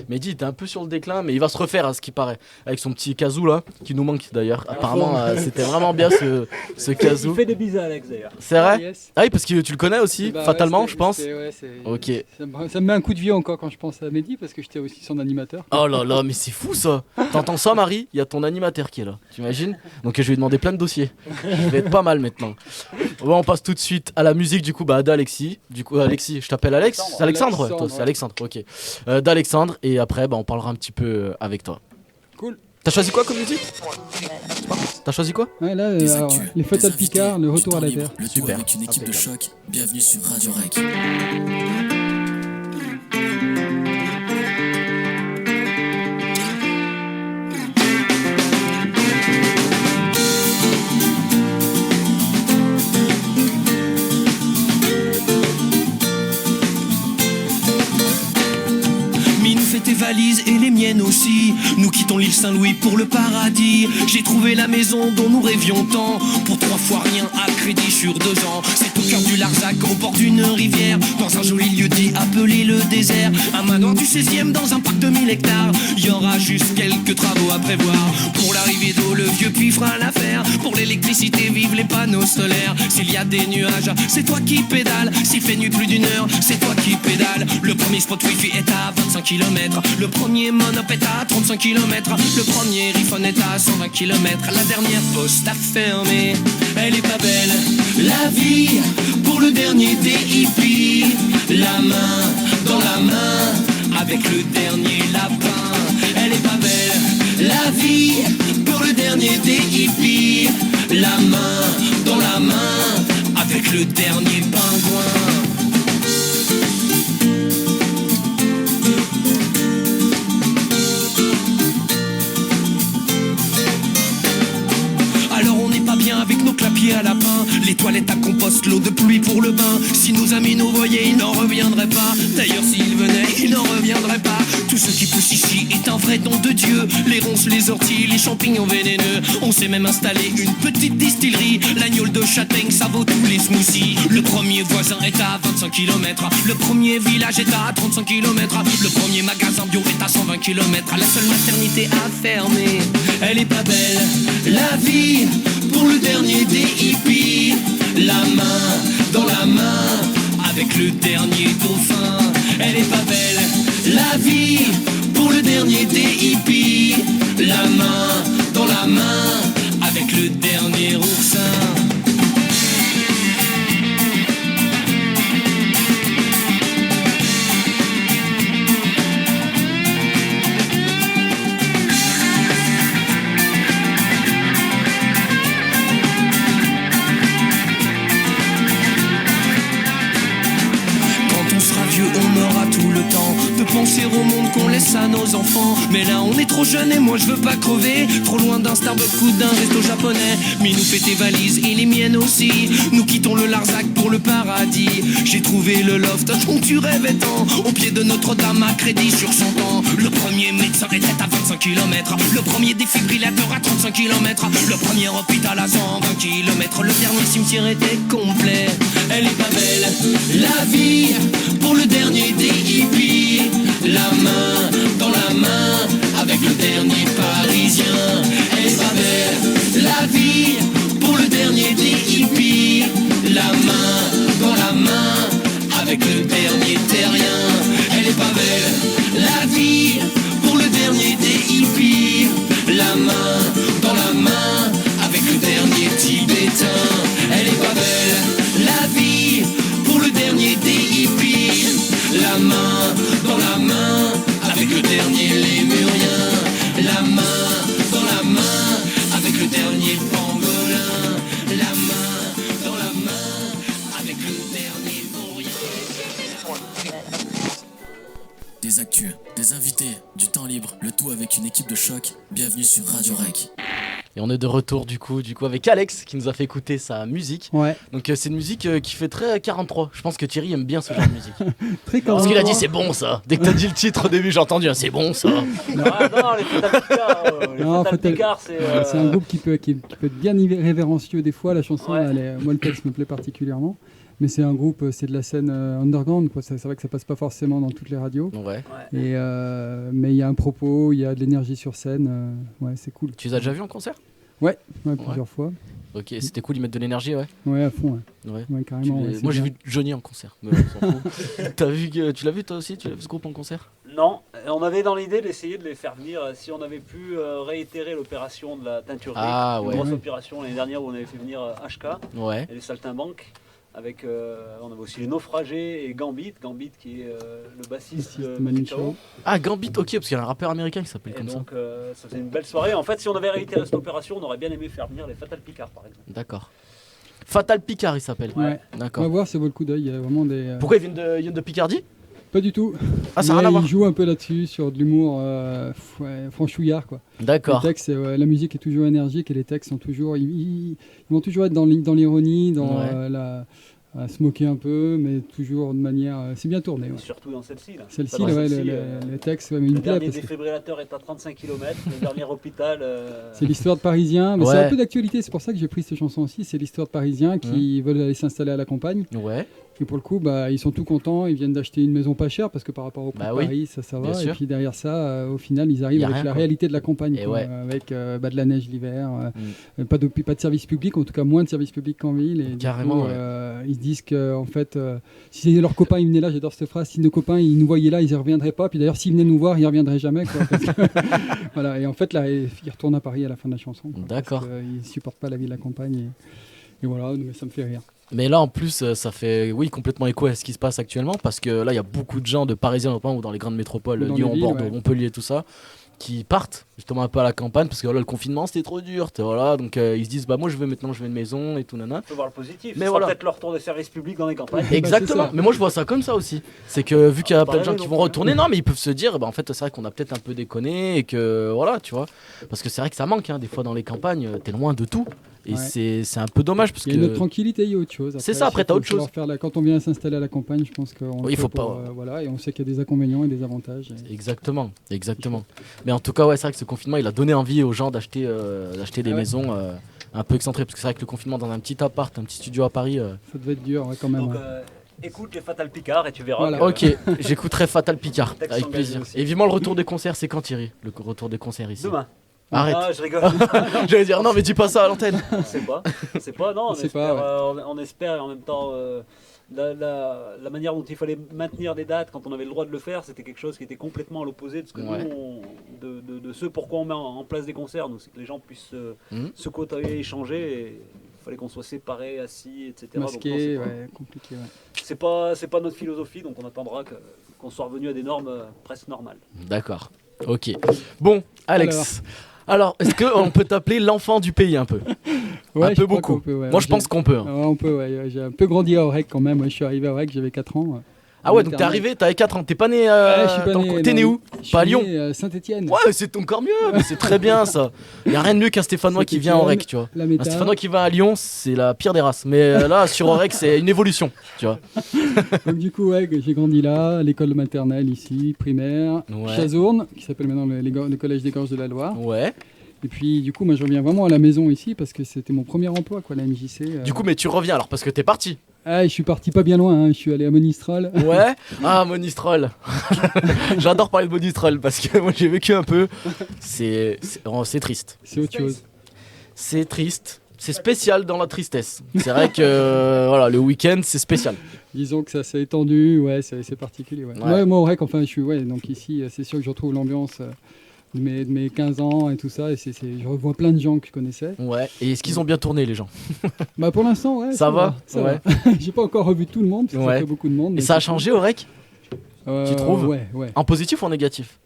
Speaker 2: Mehdi était un peu sur le déclin, mais il va se refaire à ce qui paraît. Avec son petit casou là, qui nous manque d'ailleurs. Apparemment, c'était vraiment bien ce
Speaker 7: Il
Speaker 2: casou.
Speaker 7: fait des bises à Alex d'ailleurs.
Speaker 2: C'est vrai?
Speaker 5: Yes.
Speaker 2: Ah oui, parce que tu le connais aussi,
Speaker 5: Bah ouais,
Speaker 2: fatalement,
Speaker 5: c'est-
Speaker 2: je pense.
Speaker 5: ouais,
Speaker 2: Ok.
Speaker 5: ça me met un coup de vieux encore quand je pense à Mehdi parce que j'étais aussi son animateur.
Speaker 2: Oh là là, mais c'est fou ça. T'entends ça, Marie? Il y a ton animateur qui est là. T'imagines? Donc je vais lui demander plein de dossiers. Je vais être pas mal maintenant. Bon, on passe tout de suite à la musique du coup, bah d'Alexis. Du coup, Alexis, je t'appelle Alex. C'est Alexandre, ouais, toi,
Speaker 5: Alexandre,
Speaker 2: c'est
Speaker 5: ouais.
Speaker 2: Alexandre. Ok. D'Alexandre et après, bah on parlera un petit peu avec toi.
Speaker 5: Cool.
Speaker 2: T'as choisi quoi comme musique? T'as choisi quoi?
Speaker 5: Ouais, là,
Speaker 1: Des
Speaker 5: alors,
Speaker 1: actus,
Speaker 5: les
Speaker 1: des
Speaker 5: Fatal
Speaker 1: invités,
Speaker 5: Picard, le
Speaker 1: du
Speaker 5: retour
Speaker 1: temps
Speaker 5: à la
Speaker 1: libre,
Speaker 5: Terre.
Speaker 1: Le tout
Speaker 2: Super,
Speaker 1: avec une équipe de
Speaker 2: impeccable.
Speaker 1: choc. Bienvenue sur Radio Rec.
Speaker 10: Minou fait tes valises.
Speaker 9: valises et les miennes aussi. Nous quittons l'île Saint-Louis pour le paradis. J'ai trouvé la maison dont nous rêvions tant. Pour 3 fois rien à crédit sur 2 ans. C'est au cœur du Larzac, au bord d'une rivière. Dans un joli lieu dit appelé le désert. Un manoir du 16e dans un parc de 1000 hectares. Y aura juste quelques travaux à prévoir. Pour l'arrivée d'eau, le vieux puits fera l'affaire. Pour l'électricité, vive les panneaux solaires. S'il y a des nuages, c'est toi qui pédales. S'il fait nuit plus d'1 heure, c'est toi qui pédales. Le premier spot wifi est à 25 km. Le premier monop est à 35 km. Le premier iPhone est à 120 km. La dernière poste a fermé. Elle est pas belle, la vie, pour le dernier des hippies. La main dans la main, avec le dernier lapin. Elle est pas belle, la vie, pour le dernier des hippies. La main dans la main, avec le dernier pingouin. Avec nos clapiers à lapin, les toilettes à compost, l'eau de pluie pour le bain. Si nos amis nous voyaient, ils n'en reviendraient pas. D'ailleurs s'ils venaient, ils n'en reviendraient pas. Tout ce qui pousse ici est un vrai don de Dieu. Les ronces, les orties, les champignons vénéneux. On s'est même installé une petite distillerie. L'agneau de châtaigne, ça vaut tous les smoothies. Le premier voisin est à 25 km. Le premier village est à 35 km. Le premier magasin bio est à 120 km. La seule maternité a fermé. Elle est pas belle, la vie, pour le dernier des hippies. La main dans la main, avec le dernier dauphin. Elle est pas belle, la vie, pour le dernier des hippies. La main dans la main, avec le dernier oursin. On aura tout le temps de penser au monde qu'on laisse à nos enfants. Mais là on est trop jeune et moi je veux pas crever. Trop loin d'un Starbucks ou d'un resto japonais. Mais nous fais tes valises et les miennes aussi. Nous quittons le Larzac pour le paradis. J'ai trouvé le loft dont tu rêvais tant. Au pied de Notre-Dame à crédit sur 100 ans. Le premier médecin était à 25 km. Le premier défibrillateur à 35 km. Le premier hôpital à 120 km. Le dernier cimetière était complet. Elle est pas belle, la vie, pour le dernier des hippies. La main dans la main, avec le dernier parisien. Elle est pas belle, la vie, pour le dernier des hippies. La main dans la main, avec le dernier terrien. Elle est pas belle, la vie, pour le dernier des hippies. La main dans la main, avec le dernier tibétain. Elle est pas belle, la vie, pour le dernier des hippies. La main dans la main, avec le dernier lémurien. La main dans la main, avec le dernier pangolin. La main dans la main, avec le dernier vaurien.
Speaker 1: Des actus, des invités, du temps libre, le tout avec une équipe de choc. Bienvenue sur Radio Rec.
Speaker 2: Et on est de retour du coup avec Alex qui nous a fait écouter sa musique.
Speaker 5: Ouais.
Speaker 2: Donc c'est une musique qui fait très 43. Je pense que Thierry aime bien ce genre de musique.
Speaker 5: Très
Speaker 2: Parce qu'il a dit c'est bon ça. Dès que t'as dit le titre au début j'ai entendu c'est bon ça.
Speaker 7: Non, les Fatal Picard,
Speaker 5: Non,
Speaker 7: Fatal
Speaker 5: Fatal-
Speaker 7: Picard,
Speaker 5: C'est un groupe qui peut être bien révérencieux des fois. La chanson,
Speaker 7: Ouais.
Speaker 5: moi le texte me plaît particulièrement. Mais c'est un groupe, c'est de la scène underground, quoi. C'est vrai que ça passe pas forcément dans toutes les radios.
Speaker 2: Ouais.
Speaker 5: Et, mais il y a un propos, il y a de l'énergie sur scène. Ouais, c'est cool.
Speaker 2: Tu les as déjà vus en concert?
Speaker 5: Ouais, plusieurs fois.
Speaker 2: Ok, c'était cool, ils mettent de l'énergie, ouais.
Speaker 5: Ouais, à fond.
Speaker 2: Ouais.
Speaker 5: Ouais, carrément. Ouais,
Speaker 2: Moi
Speaker 5: c'est
Speaker 2: j'ai
Speaker 5: bien.
Speaker 2: vu Johnny en concert. Mais on s'en fout. Tu l'as vu toi aussi? Tu l'as vu ce groupe en concert?
Speaker 7: Non, on avait dans l'idée d'essayer de les faire venir si on avait pu réitérer l'opération de la teinturerie.
Speaker 2: Ah, ouais.
Speaker 7: Une grosse
Speaker 5: Ouais.
Speaker 7: opération l'année dernière où on avait fait venir HK
Speaker 2: Ouais.
Speaker 7: et les Saltimbanques. Avec, on avait aussi les Naufragés et Gambit qui est le bassiste de
Speaker 5: Manu
Speaker 7: Chao.
Speaker 5: Chao.
Speaker 2: Ah, Gambit, ok, parce qu'il y a un rappeur américain qui s'appelle
Speaker 7: Et
Speaker 2: comme ça.
Speaker 7: donc ça faisait une belle soirée. En fait, si on avait réitéré cette opération, on aurait bien aimé faire venir les Fatal Picard par exemple.
Speaker 2: D'accord. Fatal Picard, il s'appelle.
Speaker 5: Ouais. On
Speaker 2: D'accord.
Speaker 5: va voir, ça vaut le coup d'œil. Il y a vraiment des.
Speaker 2: Pourquoi ils viennent de Picardie?
Speaker 5: Pas du tout.
Speaker 2: Ah, ça n'a
Speaker 5: Mais
Speaker 2: rien à voir.
Speaker 5: Ils jouent un peu là-dessus, sur de l'humour franchouillard, quoi.
Speaker 2: D'accord.
Speaker 5: Les textes, la musique est toujours énergique et les textes sont toujours. Ils vont toujours être dans l'ironie, dans
Speaker 2: Ouais.
Speaker 5: à se moquer un peu, mais toujours de manière. C'est bien tourné.
Speaker 7: Et
Speaker 5: Ouais.
Speaker 7: surtout dans celle-ci. Là.
Speaker 5: Celle-ci,
Speaker 7: Dans
Speaker 5: ouais,
Speaker 7: celle-ci,
Speaker 5: le texte, ouais, mais il
Speaker 7: le
Speaker 5: me plaît.
Speaker 7: dernier
Speaker 5: Parce que
Speaker 7: défibrillateur est à 35 km, le dernier hôpital.
Speaker 5: c'est l'histoire de Parisiens, mais
Speaker 2: Ouais.
Speaker 5: c'est un peu d'actualité, c'est pour ça que j'ai pris cette chanson aussi. C'est l'histoire de Parisiens qui veulent aller s'installer à la campagne.
Speaker 2: Ouais.
Speaker 5: Et pour le coup, bah, ils sont tout contents, ils viennent d'acheter une maison pas chère parce que par rapport au prix
Speaker 2: Bah
Speaker 5: de
Speaker 2: oui,
Speaker 5: Paris, ça
Speaker 2: bien
Speaker 5: va. Et
Speaker 2: sûr.
Speaker 5: puis derrière ça, au final, ils arrivent
Speaker 2: Y a
Speaker 5: avec
Speaker 2: rien,
Speaker 5: la
Speaker 2: quoi.
Speaker 5: réalité de la campagne,
Speaker 2: Et
Speaker 5: quoi,
Speaker 2: ouais.
Speaker 5: avec de la neige l'hiver, pas de services publics, en tout cas moins de services publics qu'en ville. Et
Speaker 2: Carrément,
Speaker 5: du coup,
Speaker 2: ouais.
Speaker 5: ils se disent que en fait, si leurs copains ils venaient là, j'adore cette phrase, si nos copains ils nous voyaient là, ils ne reviendraient pas. Puis d'ailleurs, s'ils venaient nous voir, ils ne reviendraient jamais. Quoi, parce que voilà. Et en fait, là, ils retournent à Paris à la fin de la chanson. Quoi,
Speaker 2: D'accord.
Speaker 5: parce qu'ils ne supportent pas la vie de la campagne. Et voilà, mais ça me fait rire.
Speaker 2: Mais là en plus ça fait complètement écho à ce qui se passe actuellement parce que là il y a beaucoup de gens de Parisiens notamment ou dans les grandes métropoles,
Speaker 5: Ou dans
Speaker 2: Lyon,
Speaker 5: les villes,
Speaker 2: Bordeaux,
Speaker 5: ouais.
Speaker 2: Montpellier, tout ça, qui partent justement un peu à la campagne parce que là le confinement c'était trop dur, voilà, donc ils se disent bah moi je veux une maison et tout nana.
Speaker 7: On peut voir le positif.
Speaker 2: Mais
Speaker 7: Ce sera
Speaker 2: voilà.
Speaker 7: peut-être le retour des services publics dans les campagnes.
Speaker 2: Exactement,
Speaker 5: ça.
Speaker 2: mais moi je vois ça comme ça aussi. C'est que vu qu'il y a
Speaker 7: pas
Speaker 2: plein de gens
Speaker 7: rêver
Speaker 2: qui
Speaker 7: non
Speaker 2: vont
Speaker 7: plus,
Speaker 2: retourner, non mais ils peuvent se dire bah en fait c'est vrai qu'on a peut-être un peu déconné et que voilà tu vois. Parce que c'est vrai que ça manque des fois dans les campagnes, t'es loin de tout. Et
Speaker 5: Ouais.
Speaker 2: c'est un peu dommage parce
Speaker 5: Il y a une
Speaker 2: que
Speaker 5: autre tranquillité, il y a autre chose.
Speaker 2: C'est ça, après, t'as
Speaker 5: faut
Speaker 2: autre chose.
Speaker 5: savoir faire quand on vient s'installer à la campagne, je pense qu'on
Speaker 2: Oui,
Speaker 5: le fait
Speaker 2: faut pas,
Speaker 5: voilà, et on sait qu'il y a des inconvénients et des avantages.
Speaker 2: Exactement. Mais en tout cas, ouais, c'est vrai que ce confinement, il a donné envie aux gens d'acheter des
Speaker 5: Ah ouais.
Speaker 2: maisons un peu excentrées. Parce que c'est vrai que le confinement dans un petit appart, un petit studio à Paris.
Speaker 5: Ça devait être dur, ouais, quand même.
Speaker 7: Donc,
Speaker 5: ouais.
Speaker 7: écoute les Fatal Picard et tu verras.
Speaker 5: Voilà.
Speaker 7: que-
Speaker 2: Ok, j'écouterai Fatal Picard
Speaker 7: Texte
Speaker 2: avec
Speaker 7: engagé
Speaker 2: plaisir.
Speaker 7: aussi.
Speaker 2: Et vivement le retour des concerts, c'est quand Thierry? Le retour des concerts ici.
Speaker 7: Demain.
Speaker 2: Arrête.
Speaker 7: Ah, je rigole.
Speaker 2: J'allais dire non, mais dis pas ça à l'antenne.
Speaker 7: On sait pas. Non,
Speaker 5: On
Speaker 7: on
Speaker 5: sait
Speaker 7: espère,
Speaker 5: pas, ouais.
Speaker 7: on espère et en même temps la manière dont il fallait maintenir des dates quand on avait le droit de le faire, c'était quelque chose qui était complètement à l'opposé de ce que
Speaker 2: Ouais.
Speaker 7: nous, de ce pourquoi on met en place des concerts. Nous, c'est que les gens puissent se côtoyer, échanger. Il fallait qu'on soit séparés, assis, etc. Donc, non,
Speaker 5: Masqué,
Speaker 7: c'est pas-
Speaker 5: ouais, compliqué. Ouais.
Speaker 7: c'est pas notre philosophie, donc on attendra qu'on soit revenu à des normes presque normales.
Speaker 2: D'accord. Ok. Bon, Alex. Alors, est-ce qu'on peut t'appeler l'enfant du pays un peu?
Speaker 5: Ouais,
Speaker 2: Un
Speaker 5: je
Speaker 2: peu
Speaker 5: crois
Speaker 2: beaucoup.
Speaker 5: qu'on peut, ouais.
Speaker 2: Moi, je pense qu'on peut.
Speaker 5: Ouais, on peut, ouais. J'ai un peu grandi à Aurec quand même. Ouais, je suis arrivé à Aurec, j'avais 4 ans. Ouais.
Speaker 2: Ah ouais, donc t'es arrivé, t'avais 4 ans. T'es pas né.
Speaker 5: Ouais, je suis pas né,
Speaker 2: T'es né
Speaker 5: non.
Speaker 2: où?
Speaker 5: Je suis
Speaker 2: Pas à
Speaker 5: né,
Speaker 2: Lyon?
Speaker 5: Saint-Étienne.
Speaker 2: Ouais, c'est encore mieux, mais c'est très bien ça. Y a rien de mieux qu'un Stéphanois qui vient à Aurec, tu vois.
Speaker 5: La
Speaker 2: Un
Speaker 5: méta.
Speaker 2: Stéphanois qui va à Lyon, c'est la pire des races. Mais là, sur Aurec, c'est une évolution, tu vois.
Speaker 5: Donc du coup, ouais, j'ai grandi là, l'école maternelle ici, primaire,
Speaker 2: Ouais.
Speaker 5: Chazourne, qui s'appelle maintenant le collège des Gorges de la Loire.
Speaker 2: Ouais.
Speaker 5: Et puis du coup, moi je reviens vraiment à la maison ici parce que c'était mon premier emploi, quoi, la MJC.
Speaker 2: Du coup, mais tu reviens alors parce que t'es parti.
Speaker 5: Ah, je suis parti pas bien loin, hein. Je suis allé à Monistrol.
Speaker 2: Ouais. Ah, Monistrol. J'adore parler de Monistrol parce que moi j'ai vécu un peu. C'est triste.
Speaker 5: C'est autre chose.
Speaker 2: C'est triste. C'est spécial dans la tristesse. C'est vrai que voilà, le week-end c'est spécial.
Speaker 5: Disons que ça s'est étendu, ouais, c'est particulier. Ouais.
Speaker 2: Ouais.
Speaker 5: Ouais, moi, au REC, enfin, je suis, ouais, donc ici, c'est sûr que je retrouve l'ambiance de mes 15 ans et tout ça. Et je revois plein de gens que je connaissais.
Speaker 2: Ouais. Et est-ce qu'ils ont bien tourné les gens?
Speaker 5: Bah, pour l'instant, ouais.
Speaker 2: Ça va
Speaker 5: ça
Speaker 2: ouais.
Speaker 5: va. J'ai pas encore revu tout le monde, parce que
Speaker 2: Ouais.
Speaker 5: ça fait beaucoup de monde.
Speaker 2: Et
Speaker 5: mais
Speaker 2: ça a
Speaker 5: c'est
Speaker 2: changé au REC?
Speaker 5: cool.
Speaker 2: Tu trouves?
Speaker 5: Ouais, ouais.
Speaker 2: En positif ou en négatif?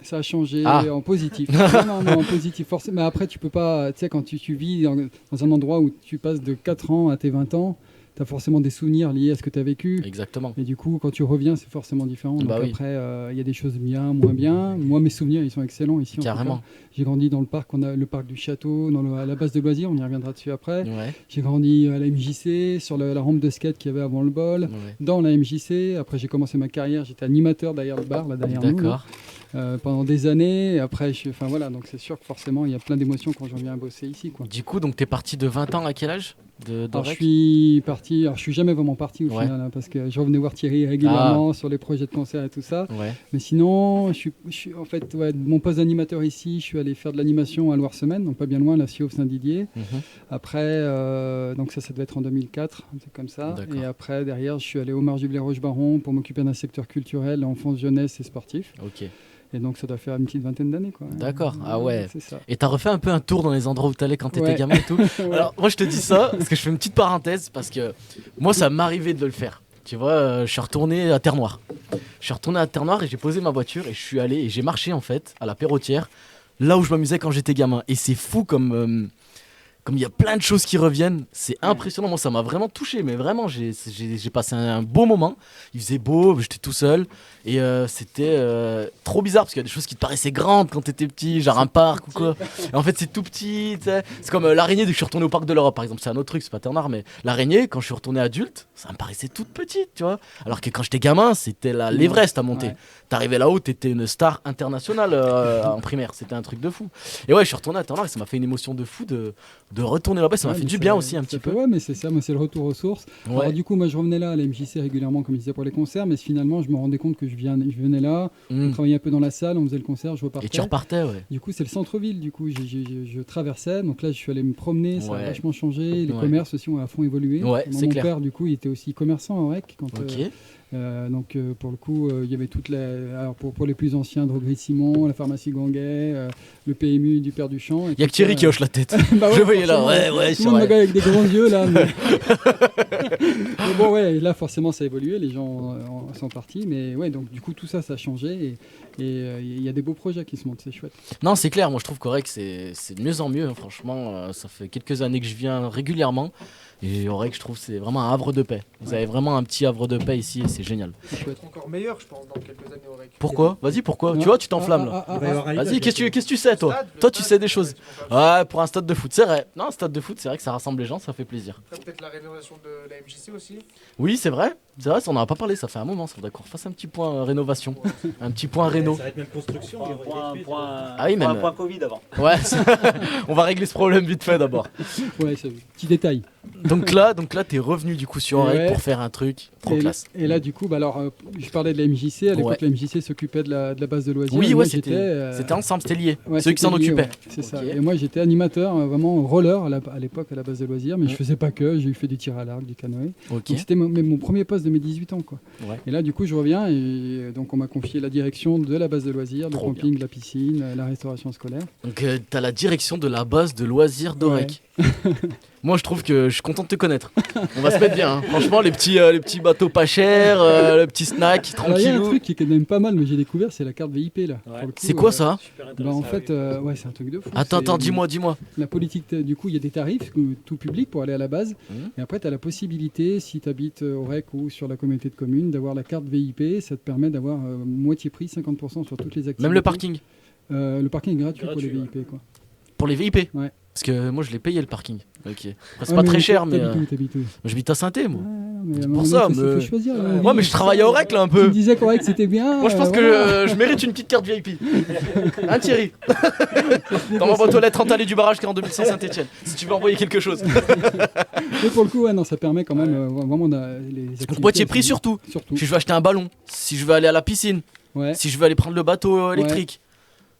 Speaker 5: Ça a changé
Speaker 2: Ah.
Speaker 5: en positif. non, en positif, forcément. Mais après, tu peux pas, tu sais, quand tu vis dans un endroit où tu passes de 4 ans à tes 20 ans, tu as forcément des souvenirs liés à ce que tu as vécu.
Speaker 2: Exactement.
Speaker 5: Et du coup, quand tu reviens, c'est forcément différent. Donc
Speaker 2: Bah oui.
Speaker 5: après, il y a des choses bien, moins bien. Moi, mes souvenirs, ils sont excellents ici. en tout
Speaker 2: Carrément.
Speaker 5: cas. J'ai grandi dans le parc, on a le parc du château, à la base de loisirs, on y reviendra dessus après.
Speaker 2: Ouais.
Speaker 5: J'ai grandi à la MJC, sur la rampe de skate qu'il y avait avant le bol,
Speaker 2: Ouais.
Speaker 5: dans la MJC. Après, j'ai commencé ma carrière, j'étais animateur derrière le bar, là derrière nous. là.
Speaker 2: D'accord.
Speaker 5: Pendant des années. Après, enfin voilà, donc c'est sûr que forcément, il y a plein d'émotions quand je viens bosser ici, quoi.
Speaker 2: Du coup, donc t'es parti de 20 ans à quel âge de
Speaker 5: Alors, je
Speaker 2: REC?
Speaker 5: suis parti. Alors, je suis jamais vraiment parti au
Speaker 2: Ouais.
Speaker 5: final, hein, parce que je revenais voir Thierry régulièrement sur les projets de concert et tout ça.
Speaker 2: Ouais.
Speaker 5: Mais sinon, je suis en fait, ouais, de mon poste d'animateur ici, je suis allé faire de l'animation à Loire-Semaine, donc pas bien loin, la Siauve Saint-Didier.
Speaker 2: Mhm.
Speaker 5: Après, donc ça devait être en 2004, un truc comme ça.
Speaker 2: D'accord.
Speaker 5: Et après, derrière, je suis allé au Marge du Roche-Baron pour m'occuper d'un secteur culturel, enfance, jeunesse et sportif.
Speaker 2: Ok.
Speaker 5: Et donc, ça doit faire une petite vingtaine d'années, quoi.
Speaker 2: D'accord. Ah ouais.
Speaker 5: C'est ça.
Speaker 2: Et t'as refait un peu un tour dans les endroits où t'allais quand t'étais
Speaker 5: Ouais.
Speaker 2: gamin et tout.
Speaker 5: Ouais.
Speaker 2: Alors moi je te dis ça parce que je fais une petite parenthèse parce que moi ça m'arrivait de le faire. Tu vois, je suis retourné à Terre-Noire. Je suis retourné à Terre-Noire et j'ai posé ma voiture et je suis allé et j'ai marché en fait à la Perrotière, là où je m'amusais quand j'étais gamin. Et c'est fou comme il y a plein de choses qui reviennent, c'est impressionnant. Moi, ça m'a vraiment touché, mais vraiment, j'ai passé un beau moment. Il faisait beau, j'étais tout seul, et c'était trop bizarre parce qu'il y a des choses qui te paraissaient grandes quand t'étais petit, genre un parc ou quoi. Et en fait, c'est tout petit, tu sais. C'est comme l'araignée dès que je suis retourné au parc de l'Europe, par exemple. C'est un autre truc, c'est pas Ternard, mais l'araignée, quand je suis retourné adulte, ça me paraissait toute petite, tu vois. Alors que quand j'étais gamin, c'était l'Everest à monter.
Speaker 5: Ouais.
Speaker 2: T'arrivais là-haut, t'étais une star internationale en primaire, c'était un truc de fou. Et ouais, je suis retourné à Ternard et ça m'a fait une émotion de fou de retourner là-bas. Ça m'a fait du bien aussi un petit peu.
Speaker 5: Ouais, mais c'est ça, moi c'est le retour aux sources.
Speaker 2: Ouais.
Speaker 5: Alors du coup, moi je revenais là à la MJC régulièrement, comme je disais pour les concerts, mais finalement je me rendais compte que je venais là, on travaillait un peu dans la salle, on faisait le concert, je repartais.
Speaker 2: Et tu repartais, ouais.
Speaker 5: Du coup, c'est le centre-ville, du coup, je traversais, donc là je suis allé me promener, ça a
Speaker 2: Ouais.
Speaker 5: vachement changé, les
Speaker 2: Ouais.
Speaker 5: commerces aussi ont à fond évolué.
Speaker 2: Ouais, c'est
Speaker 5: Mon
Speaker 2: clair.
Speaker 5: père, du coup, il était aussi commerçant en REC. Quand,
Speaker 2: Ok.
Speaker 5: donc pour le coup, il y avait toutes les... Alors pour les plus anciens, Droguerie Simon, la pharmacie Ganguet, le PMU du Père Duchamp.
Speaker 2: Il y a que Thierry qui hoche la tête.
Speaker 5: Bah ouais,
Speaker 2: Je voyais là,
Speaker 5: forcément,
Speaker 2: ouais,
Speaker 5: tout
Speaker 2: c'est
Speaker 5: le monde me
Speaker 2: vrai.
Speaker 5: regarde avec des grands yeux là. Mais bon, ouais, là forcément ça a évolué, les gens sont partis, mais ouais, donc du coup tout ça, ça a changé et il y a des beaux projets qui se montent, c'est chouette.
Speaker 2: Non, c'est clair, moi je trouve qu'Aurec c'est de mieux en mieux, hein, franchement. Ça fait quelques années que je viens régulièrement. Et Aurec, je trouve c'est vraiment un havre de paix. Vous avez vraiment un petit havre de paix ici et c'est génial.
Speaker 5: C'est chouette.
Speaker 6: Encore meilleur, je pense, dans quelques années au REC.
Speaker 2: Pourquoi? Vas-y, pourquoi? Tu vois, tu t'enflammes là. Vas-y, qu'est-ce que tu sais toi? Toi, tu sais des choses. Ouais, pour un stade de foot, c'est vrai. Non, un stade de foot, c'est vrai que ça rassemble les gens, ça fait plaisir.
Speaker 6: Peut-être la rénovation de la MJC aussi.
Speaker 2: Oui, c'est vrai. C'est vrai, ça, on n'en a pas parlé, ça fait un moment. Ça faudrait qu'on refasse un petit point rénovation. Un petit point réno.
Speaker 3: Ça va être même construction.
Speaker 2: Ah oui, même.
Speaker 7: Point Covid avant.
Speaker 2: Ouais, on va régler ce problème vite fait d'abord.
Speaker 5: Ouais, c'est petit détail.
Speaker 2: Donc là, t'es revenu du coup sur Aurec
Speaker 5: Ouais.
Speaker 2: pour faire un truc trop classe.
Speaker 5: Et là, du coup, bah alors, je parlais de la MJC. À l'époque,
Speaker 2: Ouais.
Speaker 5: la MJC s'occupait de la base de loisirs.
Speaker 2: Oui,
Speaker 5: Et
Speaker 2: ouais,
Speaker 5: moi,
Speaker 2: c'était ensemble, c'était lié.
Speaker 5: Ouais,
Speaker 2: Ceux qui s'en
Speaker 5: c'était lié,
Speaker 2: occupaient.
Speaker 5: ouais, c'est ça.
Speaker 2: Ok.
Speaker 5: Et moi, j'étais animateur, vraiment roller à l'époque à la base de loisirs, mais je faisais pas que. J'ai fait du tir à l'arc, du canoë.
Speaker 2: Ok.
Speaker 5: Donc c'était mon premier poste de mes 18 ans, quoi.
Speaker 2: Ouais.
Speaker 5: Et là, du coup, je reviens et donc on m'a confié la direction de la base de loisirs, le
Speaker 2: Trop
Speaker 5: camping, la piscine, la restauration scolaire.
Speaker 2: Donc t'as la direction de la base de loisirs d'Aurec. Moi je trouve que je suis content de te connaître. On va se mettre bien. Hein. Franchement les petits bateaux pas chers, le petit snack
Speaker 5: Alors il y a un
Speaker 2: tranquillou.
Speaker 5: truc qui est quand même pas mal, mais j'ai découvert, c'est la carte VIP là. Pour le coup,
Speaker 2: C'est quoi ça?
Speaker 5: Bah, en fait, ouais, c'est un truc de fou.
Speaker 2: Attends,
Speaker 5: C'est-
Speaker 2: dis-moi.
Speaker 5: La politique, du coup, il y a des tarifs tout public pour aller à la base. Et après, tu as la possibilité, si tu habites au REC ou sur la communauté de communes, d'avoir la carte VIP. Ça te permet d'avoir moitié prix, 50% sur toutes les activités.
Speaker 2: Même le parking?
Speaker 5: Le parking est gratuit pour les VIP. Quoi.
Speaker 2: Pour les VIP?
Speaker 5: Ouais.
Speaker 2: Parce que moi je l'ai payé le parking. Ok. Après, c'est
Speaker 5: Ouais,
Speaker 2: pas
Speaker 5: mais
Speaker 2: très cher, mais.
Speaker 5: t'habites où
Speaker 2: J'habite à Saint-Étienne, moi.
Speaker 5: Mais à un
Speaker 2: C'est
Speaker 5: moment
Speaker 2: pour
Speaker 5: donné,
Speaker 2: ça,
Speaker 5: faut
Speaker 2: mais.
Speaker 5: choisir,
Speaker 2: Ouais, mais je travaille à Aurec là un
Speaker 5: Tu
Speaker 2: peu.
Speaker 5: me disais qu'Aurec c'était bien.
Speaker 2: Moi je pense que
Speaker 5: voilà.
Speaker 2: je mérite une petite carte VIP. Hein Thierry? Dans ma boîte aux lettres en allée du barrage qui est en 2100 Saint-Etienne. Si tu veux envoyer quelque chose.
Speaker 5: Mais pour le coup, ouais, non, ça permet quand même vraiment les activités.
Speaker 2: Moitié prix surtout. Si je veux acheter un ballon, si je veux aller à la piscine, si je veux aller prendre le bateau électrique,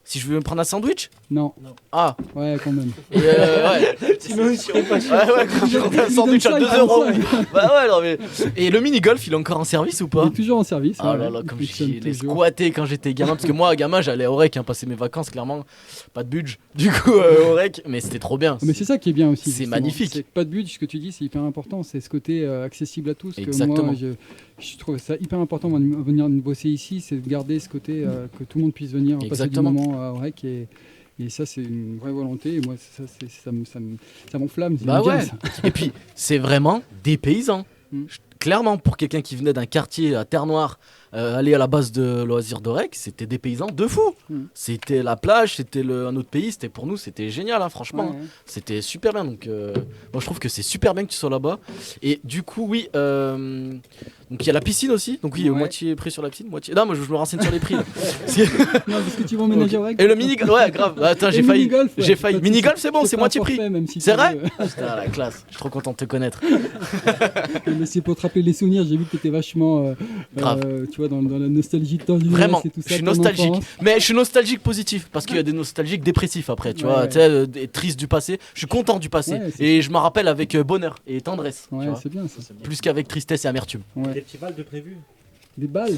Speaker 2: si je veux me prendre un sandwich.
Speaker 5: Non.
Speaker 2: Ah.
Speaker 5: Ouais, quand même.
Speaker 2: Et ouais.
Speaker 3: Sinon, il serait pas cher.
Speaker 2: Ouais, quand je prends un sandwich à 2 euros. Bah ouais, non mais. Et le mini-golf, il est encore en service ou pas?
Speaker 5: Il est toujours en service.
Speaker 2: Ah
Speaker 5: ouais,
Speaker 2: là là,
Speaker 5: il
Speaker 2: comme
Speaker 5: fonctionne
Speaker 2: j'y l'ai
Speaker 5: toujours.
Speaker 2: squatté quand j'étais gamin. Parce que moi, gamin, j'allais à Aurec, passer mes vacances, clairement. Pas de budget. Du coup, Aurec, mais c'était trop bien.
Speaker 5: Mais c'est ça qui est bien aussi.
Speaker 2: C'est
Speaker 5: justement.
Speaker 2: magnifique.
Speaker 5: C'est pas de but, ce que tu dis, c'est hyper important. C'est ce côté accessible à tous.
Speaker 2: Exactement.
Speaker 5: Que moi, je trouve ça hyper important de venir bosser ici, c'est de garder ce côté que tout le monde puisse venir passer du
Speaker 2: Exactement.
Speaker 5: moment à Aurec. Et ça, c'est une vraie volonté. Et moi, ça m'enflamme. c'est
Speaker 2: Bah
Speaker 5: bien,
Speaker 2: ouais.
Speaker 5: ça.
Speaker 2: Et puis, c'est vraiment des paysans.
Speaker 5: Mm.
Speaker 2: Clairement, pour quelqu'un qui venait d'un quartier à Terre-Noire, aller à la base de loisirs d'Aurec, c'était des paysans de fou. C'était la plage, c'était un autre pays, c'était pour nous, c'était génial, hein, franchement.
Speaker 5: Ouais.
Speaker 2: C'était super bien. Donc, moi, je trouve que c'est super bien que tu sois là-bas. Et du coup, oui. Donc, il y a la piscine aussi. Donc, oui, moitié prix sur la piscine. Moitié... Non, moi, je me renseigne sur les prix. Là.
Speaker 5: Non, parce que tu vas emménager au REC.
Speaker 2: Et le mini-golf, ouais, grave. Attends,
Speaker 5: Et
Speaker 2: j'ai
Speaker 5: le
Speaker 2: failli.
Speaker 5: mini-golf, ouais.
Speaker 2: J'ai failli.
Speaker 5: Pas de
Speaker 2: Mini-golf,
Speaker 5: soucis.
Speaker 2: c'est bon,
Speaker 5: C'est
Speaker 2: c'est
Speaker 5: pas
Speaker 2: moitié
Speaker 5: un
Speaker 2: prix.
Speaker 5: forfait, même si
Speaker 2: C'est
Speaker 5: tu
Speaker 2: vrai
Speaker 5: veux.
Speaker 2: Putain, la classe. Je suis trop content de te connaître.
Speaker 5: Mais c'est pour te rappeler les souvenirs. J'ai vu que tu étais vachement,
Speaker 2: Grave.
Speaker 5: tu vois, dans la nostalgie de temps du
Speaker 2: Vraiment,
Speaker 5: et tout ça.
Speaker 2: je suis
Speaker 5: de ton
Speaker 2: nostalgique.
Speaker 5: enfance.
Speaker 2: Mais je suis nostalgique positif parce qu'il y a des nostalgiques dépressifs après, tu
Speaker 5: Ouais,
Speaker 2: vois,
Speaker 5: ouais.
Speaker 2: tu sais, des tristes du passé. Je suis content du passé
Speaker 5: Ouais, c'est
Speaker 2: et je m'en rappelle avec bonheur et tendresse. tu
Speaker 5: Ouais,
Speaker 2: vois.
Speaker 5: c'est bien ça.
Speaker 2: Plus qu'avec tristesse et amertume.
Speaker 5: Ouais.
Speaker 3: Des petits balles de prévu.
Speaker 5: Des balles.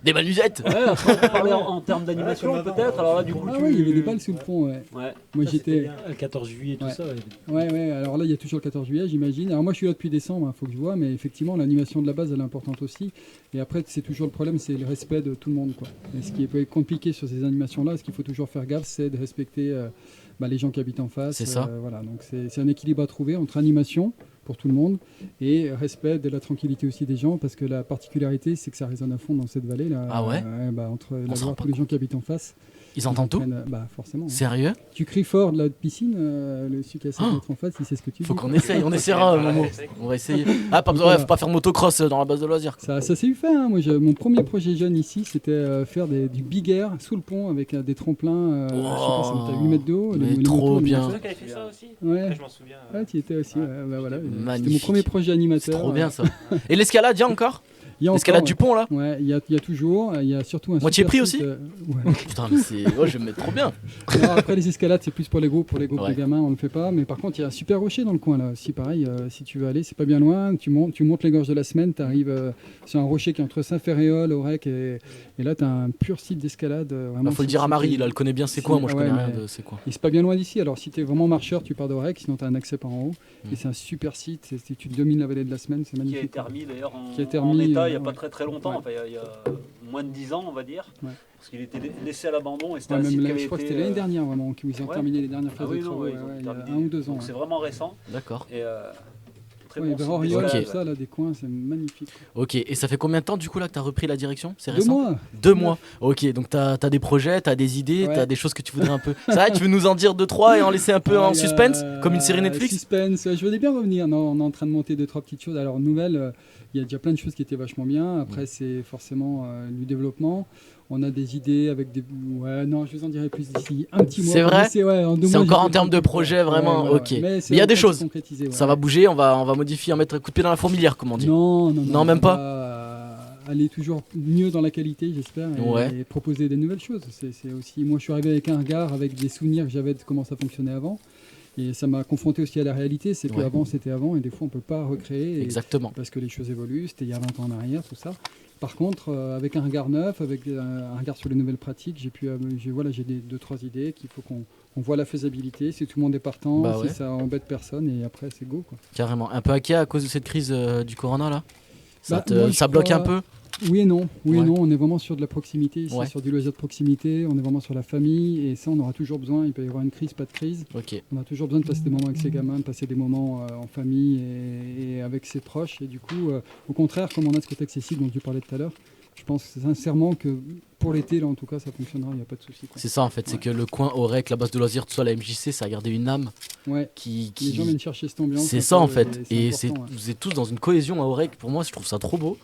Speaker 2: Des balusettes.
Speaker 7: Ouais, après, on peut parler en termes d'animation peut-être. Alors là, du coup,
Speaker 5: Ah ouais, il y avait des balles sous le pont, ouais.
Speaker 7: Ouais.
Speaker 5: Moi
Speaker 3: Ça,
Speaker 5: j'étais.
Speaker 3: c'était bien. Le 14 juillet, tout
Speaker 5: Ouais.
Speaker 3: ça.
Speaker 5: Ouais, alors là il y a toujours le 14 juillet, j'imagine. Alors moi je suis là depuis décembre, il faut que je vois, mais effectivement l'animation de la base elle est importante aussi. Et après, c'est toujours le problème, c'est le respect de tout le monde, quoi. Et ce qui est compliqué sur ces animations-là, ce qu'il faut toujours faire gaffe, c'est de respecter les gens qui habitent en face.
Speaker 2: C'est ça.
Speaker 5: Voilà, donc c'est un équilibre à trouver entre animation pour tout le monde et respect de la tranquillité aussi des gens, parce que la particularité, c'est que ça résonne à fond dans cette vallée là.
Speaker 2: Ah ouais
Speaker 5: entre
Speaker 2: On se rend pas
Speaker 5: tous les gens qui habitent en face.
Speaker 2: Ils entendent tout?
Speaker 5: Forcément.
Speaker 2: Sérieux?
Speaker 5: Tu cries fort de la piscine, celui qui essaie d'être en face, il sait ce que tu dis.
Speaker 2: Faut qu'on essaye, on essaiera, Momo. On va essayer. Ah, pas besoin, faut pas faire motocross dans la base de loisirs.
Speaker 5: Ça s'est eu fait. Hein. Moi, mon premier projet jeune ici, c'était faire du big air sous le pont avec des tremplins. Je sais pas, ça monte à 8 mètres d'eau.
Speaker 2: Mais trop bien.
Speaker 6: C'est toi qui avais fait ça aussi?
Speaker 5: Ouais.
Speaker 6: Je m'en souviens.
Speaker 5: Ouais, tu y étais aussi. Voilà. C'était
Speaker 2: Magnifique.
Speaker 5: mon premier projet animateur.
Speaker 2: Trop bien ça. Et l'escalade, il y a encore?
Speaker 5: Il y a
Speaker 2: L'escalade
Speaker 5: encore,
Speaker 2: du pont là?
Speaker 5: Ouais, il y a toujours. Il y a surtout un
Speaker 2: Moitié
Speaker 5: super
Speaker 2: prix
Speaker 5: site,
Speaker 2: aussi?
Speaker 5: ouais.
Speaker 2: Putain, mais c'est. Oh, je vais me mettre trop bien.
Speaker 5: Alors, après, les escalades, c'est plus pour les groupes
Speaker 2: Ouais.
Speaker 5: de gamins, on ne le fait pas. Mais par contre, il y a un super rocher dans le coin là aussi. Pareil, si tu veux aller, c'est pas bien loin. Tu montes les gorges de la semaine, tu arrives sur un rocher qui est entre Saint-Ferréol, Aurec, et là, tu as un pur site d'escalade.
Speaker 2: Il faut le dire à Marie, là, elle connaît bien ces coins. Moi, je connais rien de ces coins.
Speaker 5: Et c'est pas bien loin d'ici. Alors, si tu es vraiment marcheur, tu pars d'Aurec, sinon tu as un accès par en haut. Et c'est un super site. Tu domines la vallée de la semaine, c'est
Speaker 7: Qui a
Speaker 5: magnifique.
Speaker 7: été remis d'ailleurs
Speaker 5: Qui a été
Speaker 7: en
Speaker 5: remis,
Speaker 7: état il n'y a
Speaker 5: ouais.
Speaker 7: pas très longtemps,
Speaker 5: Ouais.
Speaker 7: enfin, il y a moins de 10 ans on va dire,
Speaker 5: Ouais.
Speaker 7: parce qu'il était laissé à l'abandon et c'était
Speaker 5: Ouais,
Speaker 7: un
Speaker 5: même
Speaker 7: site qui
Speaker 5: là,
Speaker 7: avait
Speaker 5: je crois que
Speaker 7: été,
Speaker 5: c'était l'année dernière vraiment, qu'ils ont
Speaker 7: ouais.
Speaker 5: terminé les dernières
Speaker 7: Ah
Speaker 5: phases
Speaker 7: oui,
Speaker 5: de
Speaker 7: non,
Speaker 5: travaux.
Speaker 7: ouais, ils ont
Speaker 5: Il y a
Speaker 7: terminé.
Speaker 5: 1 ou 2 ans.
Speaker 7: Donc c'est vraiment récent.
Speaker 2: D'accord.
Speaker 7: Et très
Speaker 5: Ouais,
Speaker 7: bon
Speaker 5: vers
Speaker 7: site
Speaker 5: Oriol,
Speaker 7: d'escalade.
Speaker 5: tout ça, là, des coins, c'est magnifique.
Speaker 2: Ok, et ça fait combien de temps du coup là que t'as repris la direction? C'est
Speaker 5: 2
Speaker 2: récent?
Speaker 5: mois.
Speaker 2: 2 mois. Ok, donc t'as des projets, t'as des idées,
Speaker 5: Ouais.
Speaker 2: t'as des choses que tu voudrais un peu. C'est vrai, tu veux nous en dire 2-3 et en laisser un peu en suspense, comme une série Netflix?
Speaker 5: Suspense, je voulais bien revenir. Non, on est en train de monter 2-3 petites choses. Alors, nouvelles, il y a déjà plein de choses qui étaient vachement bien. Après, c'est forcément du développement. On a des idées avec des. Ouais, non, je vous en dirai plus d'ici un petit mois.
Speaker 2: C'est vrai?
Speaker 5: En 2
Speaker 2: C'est
Speaker 5: mois,
Speaker 2: encore
Speaker 5: j'ai
Speaker 2: en
Speaker 5: fait
Speaker 2: termes de
Speaker 5: beaucoup
Speaker 2: projet, vraiment,
Speaker 5: voilà,
Speaker 2: ok.
Speaker 5: ouais.
Speaker 2: Mais
Speaker 5: c'est
Speaker 2: il y a
Speaker 5: en
Speaker 2: des
Speaker 5: train de
Speaker 2: choses.
Speaker 5: se concrétiser, ouais.
Speaker 2: Ça va bouger, on va modifier, mettre un coup de pied dans la fourmilière, comme on dit.
Speaker 5: Non,
Speaker 2: Non, même
Speaker 5: on
Speaker 2: pas.
Speaker 5: va aller toujours mieux dans la qualité, j'espère, et proposer des nouvelles choses. C'est aussi, moi, je suis arrivé avec un regard, avec des souvenirs que j'avais de comment ça fonctionnait avant, et ça m'a confronté aussi à la réalité. C'est
Speaker 2: Ouais.
Speaker 5: qu'avant c'était avant, et des fois on peut pas recréer.
Speaker 2: Exactement.
Speaker 5: Parce que les choses évoluent. C'était il y a 20 ans en arrière, tout ça. Par contre, avec un regard neuf, avec un regard sur les nouvelles pratiques, j'ai 2-3 idées qu'il faut qu'on voit la faisabilité, si tout le monde est partant,
Speaker 2: Bah ouais.
Speaker 5: si ça embête personne, et après c'est go, quoi.
Speaker 2: Carrément. Un peu hacké à cause de cette crise du corona là?
Speaker 5: Bah, moi, je
Speaker 2: ça bloque
Speaker 5: crois-
Speaker 2: un peu?
Speaker 5: Oui et non.
Speaker 2: Ouais.
Speaker 5: On est vraiment sur de la proximité ici,
Speaker 2: Ouais.
Speaker 5: sur du loisir de proximité. On est vraiment sur la famille, et ça, on aura toujours besoin. Il peut y avoir une crise, pas de crise.
Speaker 2: Ok.
Speaker 5: On a toujours besoin de passer des moments avec ses gamins, de passer des moments en famille et avec ses proches. Et du coup, au contraire, comme on a ce côté accessible dont tu parlais tout à l'heure, je pense sincèrement que pour l'été, là, en tout cas, ça fonctionnera. Il n'y a pas de souci, quoi.
Speaker 2: C'est ça en fait, c'est que le coin Aurec, la base de loisirs, tout ça, la MJC, ça a gardé une âme
Speaker 5: Ouais.
Speaker 2: qui.
Speaker 5: Les gens viennent chercher cette ambiance.
Speaker 2: C'est
Speaker 5: un
Speaker 2: ça
Speaker 5: peu,
Speaker 2: en fait. Et c'est,
Speaker 5: important, ouais.
Speaker 2: vous êtes tous dans une cohésion à Aurec. Pour moi, je trouve ça trop beau.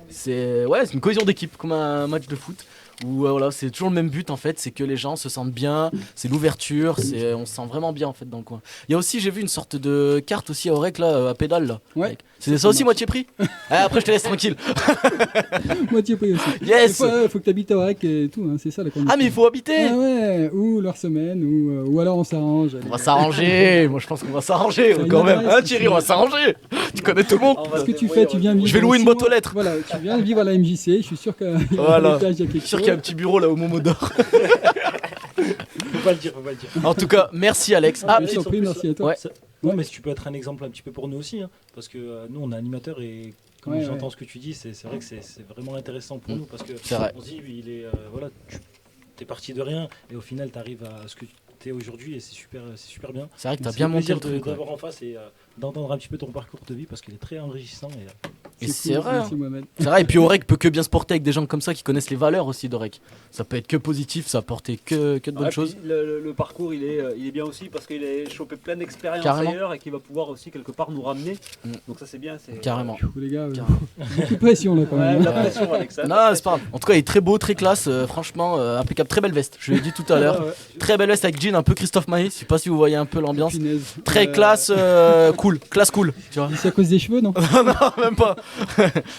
Speaker 2: C'est une cohésion d'équipe, comme un match de foot. Où voilà, c'est toujours le même but en fait, c'est que les gens se sentent bien, c'est l'ouverture, on se sent vraiment bien en fait dans le coin. Il y a aussi, j'ai vu une sorte de carte aussi à Aurec là, à pédale là.
Speaker 5: Ouais.
Speaker 2: C'est ça aussi moitié prix. Après je te laisse tranquille.
Speaker 5: Moitié prix aussi.
Speaker 2: Yes.
Speaker 5: Il faut que tu habites à Aurec et tout, hein, c'est ça la condition.
Speaker 2: Ah mais il faut habiter.
Speaker 5: Ah ouais, ou leur semaine, ou alors on s'arrange.
Speaker 2: On va s'arranger. Moi je pense qu'on va s'arranger
Speaker 5: Ça,
Speaker 2: quand
Speaker 5: une
Speaker 2: même.
Speaker 5: adresse,
Speaker 2: Hein Thierry, on va s'arranger. Tu connais tout le monde.
Speaker 5: Ce que tu fais, tu viens vivre.
Speaker 2: Je vais louer une
Speaker 5: 6
Speaker 2: boîte aux
Speaker 5: mois.
Speaker 2: lettres.
Speaker 5: Voilà, tu viens vivre à la MJC. Je suis sûr qu'à
Speaker 2: Voilà.
Speaker 5: l'étage, il y a
Speaker 2: Je
Speaker 5: quelque
Speaker 2: suis sûr
Speaker 5: chose.
Speaker 2: qu'il y a un petit bureau là au Momodor.
Speaker 3: Faut pas le dire.
Speaker 2: En tout cas, merci Alex. Ah,
Speaker 5: Je t'en prie, merci à toi.
Speaker 2: Ouais.
Speaker 3: Non, mais si tu peux être un exemple un petit peu pour nous aussi, hein, parce que nous, on est animateurs et comme
Speaker 5: Ouais,
Speaker 3: j'entends
Speaker 5: ouais.
Speaker 3: ce que tu dis, c'est vrai que c'est vraiment intéressant pour nous, parce que
Speaker 2: C'est vrai.
Speaker 3: on se dit, il est, voilà, tu es parti de rien et au final, tu arrives à ce que tu es aujourd'hui et c'est super bien.
Speaker 2: C'est vrai que
Speaker 3: Donc,
Speaker 2: t'as bien
Speaker 3: un
Speaker 2: monté
Speaker 3: plaisir
Speaker 2: le truc. Ouais.
Speaker 3: d'avoir en face et d'entendre un petit peu ton parcours de vie parce qu'il est très enrichissant.
Speaker 2: Et
Speaker 5: C'est
Speaker 2: c'est
Speaker 5: cool,
Speaker 2: vrai.
Speaker 5: merci, Mohamed.
Speaker 2: C'est vrai, et puis Aurec peut que bien se porter avec des gens comme ça qui connaissent les valeurs aussi d'Aurec. Ça peut être que positif, ça apporter que de bonnes
Speaker 7: Ouais,
Speaker 2: choses.
Speaker 7: puis le parcours il est bien aussi parce qu'il a chopé plein d'expériences
Speaker 2: Carrément.
Speaker 7: ailleurs et qui va pouvoir aussi quelque part nous ramener.
Speaker 2: Mm.
Speaker 7: Donc ça c'est bien. C'est
Speaker 2: Carrément.
Speaker 5: Les gars,
Speaker 2: Carrément.
Speaker 5: beaucoup de pression là quand
Speaker 7: Ouais,
Speaker 5: même.
Speaker 7: la pression avec ça.
Speaker 2: Non, c'est pas grave. En tout cas, il est très beau, très classe. Franchement, impeccable. Très belle veste. Je l'ai dit tout à l'heure. Très belle veste avec jean, un peu Christophe Maé. Je sais pas si vous voyez un peu l'ambiance.
Speaker 5: Punaise.
Speaker 2: Très classe, cool. Classe cool. Tu vois.
Speaker 5: C'est à cause des cheveux, non?
Speaker 2: Non, même pas.